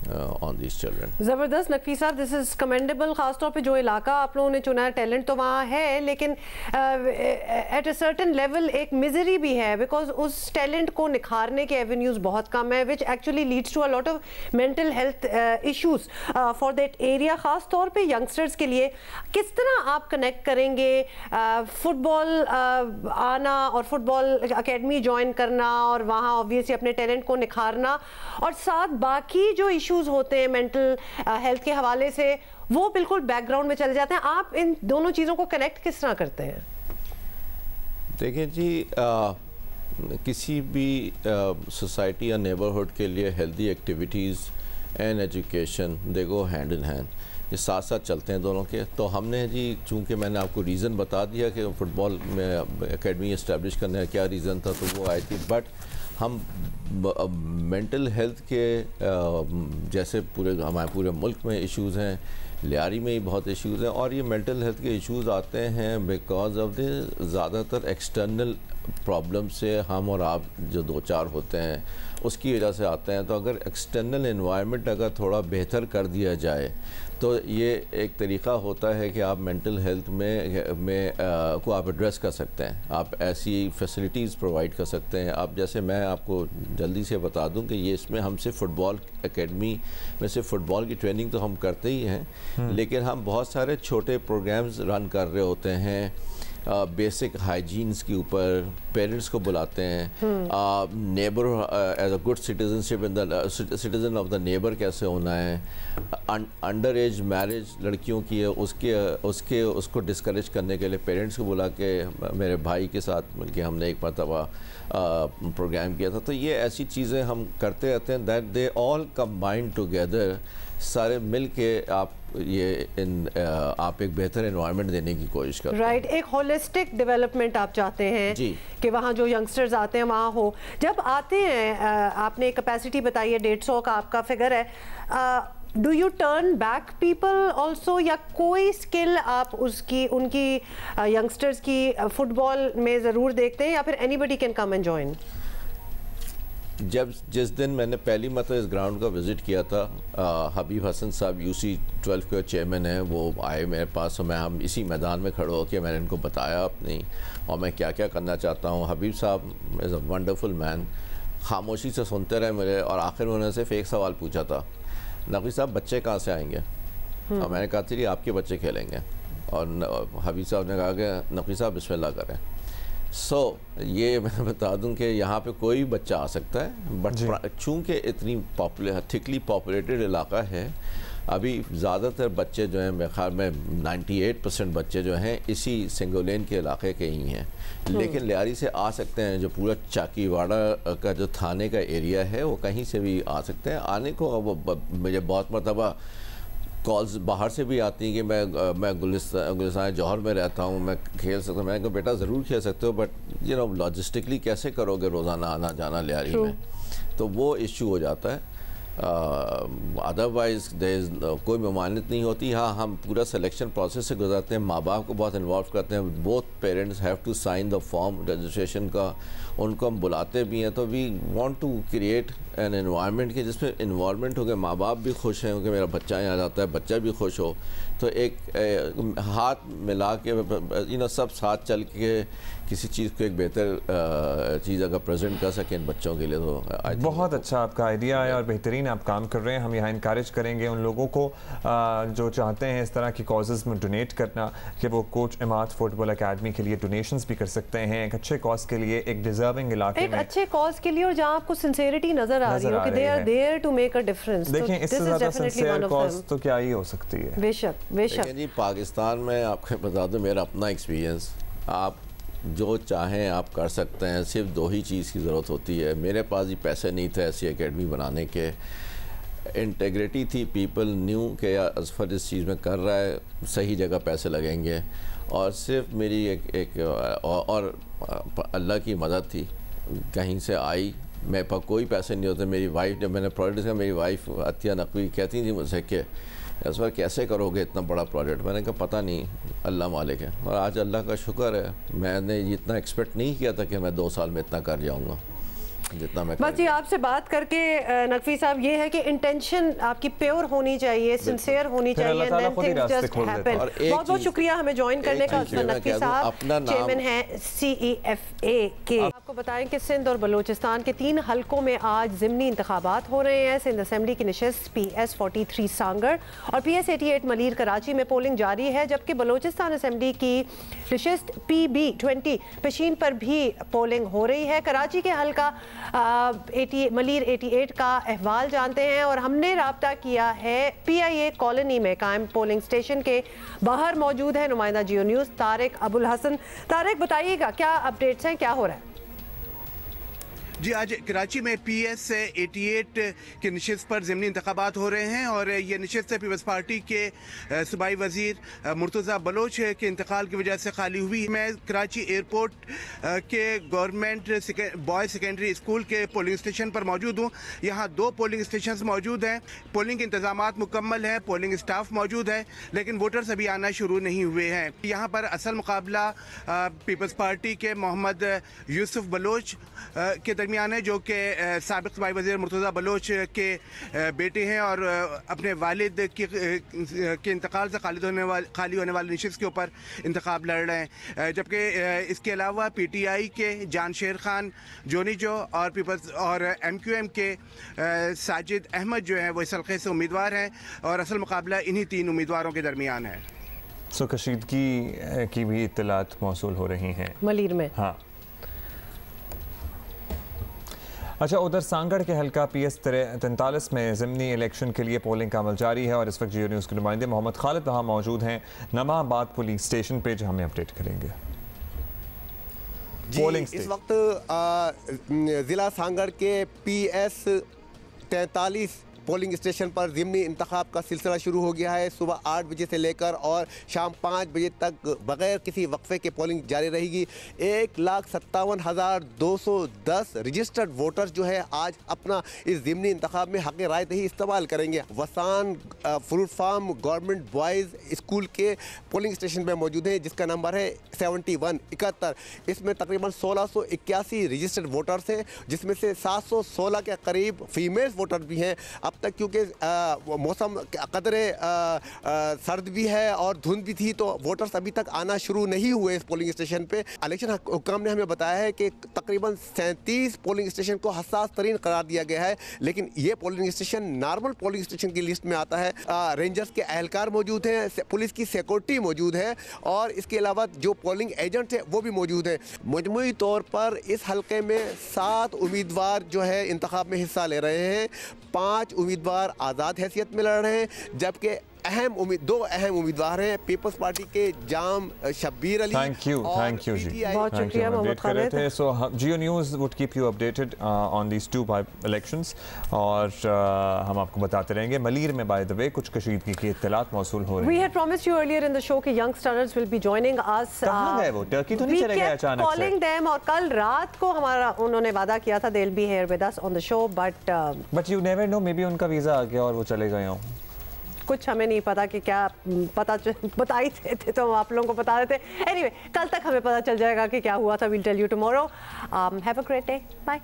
Speaker 13: on these children.
Speaker 1: ज़बरदस्त नकवी साहब, this is commendable. ख़ास तौर पे जो इलाका आप लोगों ने चुना है, टैलेंट तो वहाँ है, लेकिन एट अ सर्टेन लेवल एक मिजरी भी है बिकॉज उस टैलेंट को निखारने के एवेन्यूज़ बहुत कम है, which actually leads to a lot of mental health issues for that area. ख़ास तौर पे यंगस्टर्स के लिए किस तरह आप कनेक्ट करेंगे फुटबॉल आना और फुटबॉल एकेडमी ज्वाइन करना और वहाँ ऑब्वियसली अपने टैलेंट को निखारना, और साथ बाकी जो इश्यूज होते हैं मेंटल हेल्थ के हवाले से वो बिल्कुल बैकग्राउंड में चले जाते हैं। आप इन दोनों चीज़ों को कनेक्ट किस तरह करते हैं?
Speaker 13: देखिए जी, किसी भी सोसाइटी या नेबरहुड के लिए healthy activities and education they go hand in hand, ये साथ साथ चलते हैं दोनों के। तो हमने जी, चूँकि मैंने आपको रीज़न बता दिया कि फ़ुटबॉल में एकेडमी इस्टेब्लिश करने का क्या रीज़न था, तो वो आई थी। बट हम मेंटल हेल्थ के जैसे हमारे पूरे मुल्क में इश्यूज़ हैं, लियारी में ही बहुत इश्यूज़ हैं, और ये मेंटल हेल्थ के इश्यूज़ आते हैं बिकॉज ऑफ द ज़्यादातर एक्सटर्नल प्रॉब्लम से हम और आप जो 2-4 होते हैं उसकी वजह से आते हैं। तो अगर एक्सटर्नल एनवायरनमेंट अगर थोड़ा बेहतर कर दिया जाए तो ये एक तरीक़ा होता है कि आप मेंटल हेल्थ में को आप एड्रेस कर सकते हैं। आप ऐसी फैसिलिटीज़ प्रोवाइड कर सकते हैं। आप जैसे मैं आपको जल्दी से बता दूं कि ये इसमें हम सिर्फ फ़ुटबॉल एकेडमी में सिर्फ फ़ुटबॉल की ट्रेनिंग तो हम करते ही हैं, लेकिन हम बहुत सारे छोटे प्रोग्राम्स रन कर रहे होते हैं। बेसिक हाइजीन्स के ऊपर पेरेंट्स को बुलाते हैं, neighbour as a good citizenship in the citizen of the neighbour कैसे होना है, अंडर एज मैरिज लड़कियों की है उसको डिस्करेज करने के लिए पेरेंट्स को बुला के मेरे भाई के साथ मिलके हमने एक मरतबा प्रोग्राम किया था। तो ये ऐसी चीज़ें हम करते रहते हैं that they all combine together, सारे मिल के आप आप एक बेहतर एनवायरनमेंट देने की कोशिश करते हैं।
Speaker 1: राइट, एक होलिस्टिक डेवलपमेंट आप चाहते हैं कि वहाँ जो यंगस्टर्स आते हैं वहाँ हो। जब आते हैं, आपने कैपेसिटी बताई है 150 का आपका फिगर है, do U turn back people also, या कोई स्किल आप उनकी यंगस्टर्स की फुटबॉल में ज़रूर देखते हैं, या फिर anybody can come and join?
Speaker 13: जिस दिन मैंने पहली मतलब इस ग्राउंड का विज़िट किया था, हबीब हसन साहब UC12 के चेयरमैन हैं, वो आए मेरे पास, और हम इसी मैदान में खड़े होकर मैंने इनको बताया अपनी और मैं क्या क्या करना चाहता हूँ। हबीब साहब इज़ अ वंडरफुल मैन, खामोशी से सुनते रहे मेरे, और आखिर में उन्होंने सिर्फ एक सवाल पूछा था, नकवी साहब बच्चे कहाँ से आएंगे? और मैंने कहा थी आपके बच्चे खेलेंगे। और हबीब साहब ने कहा कि नकवी साहब बिस्मिल्लाह करें। ये मैं बता दूं कि यहाँ पे कोई बच्चा आ सकता है, बट चूँकि इतनी थिकली पॉपुलेटेड इलाका है, अभी ज़्यादातर बच्चे जो हैं, मेरे ख्याल में 98% बच्चे जो हैं इसी सिंगल लेन के इलाके के ही हैं, लेकिन लियारी से आ सकते हैं। जो पूरा चाकीवाड़ा का जो थाने का एरिया है वो कहीं से भी आ सकते हैं। आने को वो मुझे बहुत मरतबा कॉल्स बाहर से भी आती हैं कि मैं गुलिस्तान जौहर में रहता हूँ, मैं खेल सकता हूँ। मैंने कहा बेटा ज़रूर खेल सकते हो, बट लॉजिस्टिकली कैसे करोगे रोज़ाना आना जाना लियारी में, तो वो इशू हो जाता है। अदरवाइज कोई ममानियत नहीं होती। हाँ, हम पूरा सिलेक्शन प्रोसेस से गुजरते हैं, माँ बाप को बहुत इन्वॉल्व करते हैं। Both parents have to sign the form registration का, उनको हम बुलाते भी हैं। तो we want to create an environment के जिसमें इन्वॉल्वमेंट हो गया, माँ बाप भी खुश हैं कि मेरा बच्चा यहाँ जाता है, बच्चा भी खुश हो। तो एक हाथ मिला के सब साथ चल के किसी चीज़ को एक बेहतर चीज़ अगर प्रेजेंट कर सकें बच्चों के लिए, तो
Speaker 2: बहुत अच्छा आपका आइडिया है और बेहतरीन आप काम कर रहे हैं। हम यहाँ इनकरेज करेंगे उन लोगों को जो चाहते हैं इस तरह की कॉजेज़ में डोनेट करना, कि वो कोच इमाद फुटबॉल अकेडमी के लिए डोनेशंस भी कर सकते हैं एक अच्छे कॉज के लिए, एक डिजर्विंग इलाके में,
Speaker 1: अच्छे कॉज के लिए, और जहाँ आपको सिंसियरिटी नजर आ रही हो कि they are there to make a difference.
Speaker 2: देखिए इससे ज़्यादा सिंसियर कॉज तो क्या ही हो सकती है।
Speaker 1: बेशक बेशक
Speaker 13: जी, पाकिस्तान में आपको बता दूं मेरा अपना एक्सपीरियंस, आप जो चाहें आप कर सकते हैं। सिर्फ दो ही चीज़ की ज़रूरत होती है। मेरे पास ही पैसे नहीं थे ऐसी एकेडमी बनाने के, इंटेग्रिटी थी, पीपल न्यू कि यार असफर इस चीज़ में कर रहा है, सही जगह पैसे लगेंगे, और सिर्फ मेरी एक और अल्लाह की मदद थी, कहीं से आई। मेरे पास कोई पैसे नहीं होते। मेरी वाइफ, जब मैंने प्रोजेक्ट किया, मेरी वाइफ अतिया नकवी कहती थी मुझसे कि इस बार कैसे करोगे इतना बड़ा प्रोजेक्ट। मैंने कहा पता नहीं, अल्लाह मालिक है। और आज अल्लाह का शुक्र है, मैंने इतना एक्सपेक्ट नहीं किया था कि मैं 2 साल में इतना कर जाऊँगा जितना मैं।
Speaker 1: बस जी, आपसे बात करके नकवी साहब ये है कि इंटेंशन आपकी प्योर होनी चाहिए, सिंसियर होनी चाहिए, बहुत बहुत शुक्रिया हमें ज्वाइन करने का। नकवी साहब चेयरमैन हैं CEFA के। आपको बताएं कि सिंध और बलूचिस्तान के 3 हलकों में आज ज़िमनी इंतखाबात हो रहे हैं। सिंध असेंबली की नशिस्त PS 43 सांगड़ और PS 88 मलीर कराची में पोलिंग जारी है, जबकि बलूचिस्तान असेंबली की नशिस्त PB 20 पेशीन पर भी पोलिंग हो रही है। कराची के हलका मलीर 88 का अहवाल जानते हैं, और हमने राब्ता किया है PIA कॉलोनी में कायम पोलिंग स्टेशन के बाहर मौजूद है नुमाइंदा जियो न्यूज़ तारिक अबुल हसन। तारिक, बताइएगा क्या अपडेट्स हैं, क्या हो रहा है?
Speaker 14: जी, आज कराची में PS 88 के नशिस्त पर ज़िमनी इंतखाबात हो रहे हैं, और ये नशिस्त पीपल्स पार्टी के सूबाई वज़ीर मुर्तज़ा बलोच के इंतकाल की वजह से खाली हुई। मैं कराची एयरपोर्ट के गवर्नमेंट बॉयज़ सेकेंडरी स्कूल के पोलिंग स्टेशन पर मौजूद हूँ। यहाँ 2 पोलिंग स्टेशन मौजूद हैं। पोलिंग के इंतजामात मुकम्मल हैं, पोलिंग स्टाफ मौजूद है, लेकिन वोटर्स अभी आना शुरू नहीं हुए हैं। यहाँ पर असल मुकाबला पीपल्स पार्टी के मोहम्मद यूसुफ बलोच के दरमियान है, जो कि साबिक़ सूबाई वज़ीर मुर्तज़ा बलोच के बेटे हैं, और अपने वालिद के इंतकाल से खाली होने वाले नशिस्त के ऊपर इंतखाब लड़ रहे हैं। जबकि इसके अलावा PTI के जानशेर खान जोनीजो और पीपल्स और MQM के साजिद अहमद जो हैं वो इस हल्के से उम्मीदवार हैं, और असल मुकाबला इन्हीं 3 उम्मीदवारों के दरमियान है।
Speaker 2: कशीदगी की भी इत्तलात मौसूल हो रही हैं
Speaker 1: मलीर में।
Speaker 2: हाँ, अच्छा, उधर सांगड़ के हल्का PS 43 में ज़िमनी इलेक्शन के लिए पोलिंग का अमल जारी है, और इस वक्त जियो न्यूज़ के नुमाइंदे मोहम्मद खालिद वहाँ मौजूद हैं नमाबाद पुलिंग स्टेशन पे, जो हमें अपडेट करेंगे।
Speaker 15: जी, इस वक्त ज़िला सांगड़ के PS 43 पोलिंग स्टेशन पर ज़िमनी इंतखाब का सिलसिला शुरू हो गया है। सुबह 8 बजे से लेकर और शाम 5 बजे तक बग़ैर किसी वक्फे के पोलिंग जारी रहेगी। 1,57,210 रजिस्टर्ड वोटर्स जो है आज अपना इस ज़िमनी इंतखाब में हक़ राय दही इस्तेमाल करेंगे। Wasan fruit farm government boys school के पोलिंग स्टेशन पर मौजूद है, जिसका नंबर है 7171। इसमें तकरीबन 1681 रजिस्टर्ड वोटर्स हैं, जिसमें से 716 के करीब फीमेल वोटर भी हैं। अब तक क्योंकि मौसम कदरे सर्द भी है और धुंध भी थी, तो वोटर्स अभी तक आना शुरू नहीं हुए इस पोलिंग स्टेशन पे। इलेक्शन हुक्काम ने हमें बताया है कि तकरीबन 37 पोलिंग स्टेशन को हसास तरीन करार दिया गया है, लेकिन ये polling station normal polling station की लिस्ट में आता है। रेंजर्स के एहलकार मौजूद हैं, पुलिस की सिक्योरिटी मौजूद है और इसके अलावा जो पोलिंग एजेंट है वो भी मौजूद है। मजमूई तौर पर इस हल्के में 7 उम्मीदवार जो है इंतखाब में हिस्सा ले रहे हैं। 5 उम्मीदवार आज़ाद हैसियत में लड़ रहे हैं, जबकि दो अहम उम्मीदवार हैं पीपल्स पार्टी के जाम शब्बीर अली।
Speaker 2: थैंक यू जी,
Speaker 1: बहुत शुक्रिया Mohammad Khalid.
Speaker 2: So Geo news would keep you updated on these 2 elections और हम आपको बताते रहेंगे। मलीर में बाय द वे कुछ कशीदगी की इत्तलात मौसूल हो रही हैं।
Speaker 1: We had promised you earlier in the show कि youngsters will be joining us.
Speaker 2: कहाँ गए वो? टर्की तो नहीं चले गए अचानक से?
Speaker 1: Calling them, और कल रात को हमारा उन्होंने वादा किया था they'll be here with us on the show, but
Speaker 2: you never know, maybe उनका वीज़ा आ गया और वो चले गए हों।
Speaker 1: कुछ हमें नहीं पता कि क्या बता ही देते तो हम आप लोगों को बता देते। एनीवे, कल तक हमें पता चल जाएगा कि क्या हुआ था। We'll tell you tomorrow. Have a great day. Bye.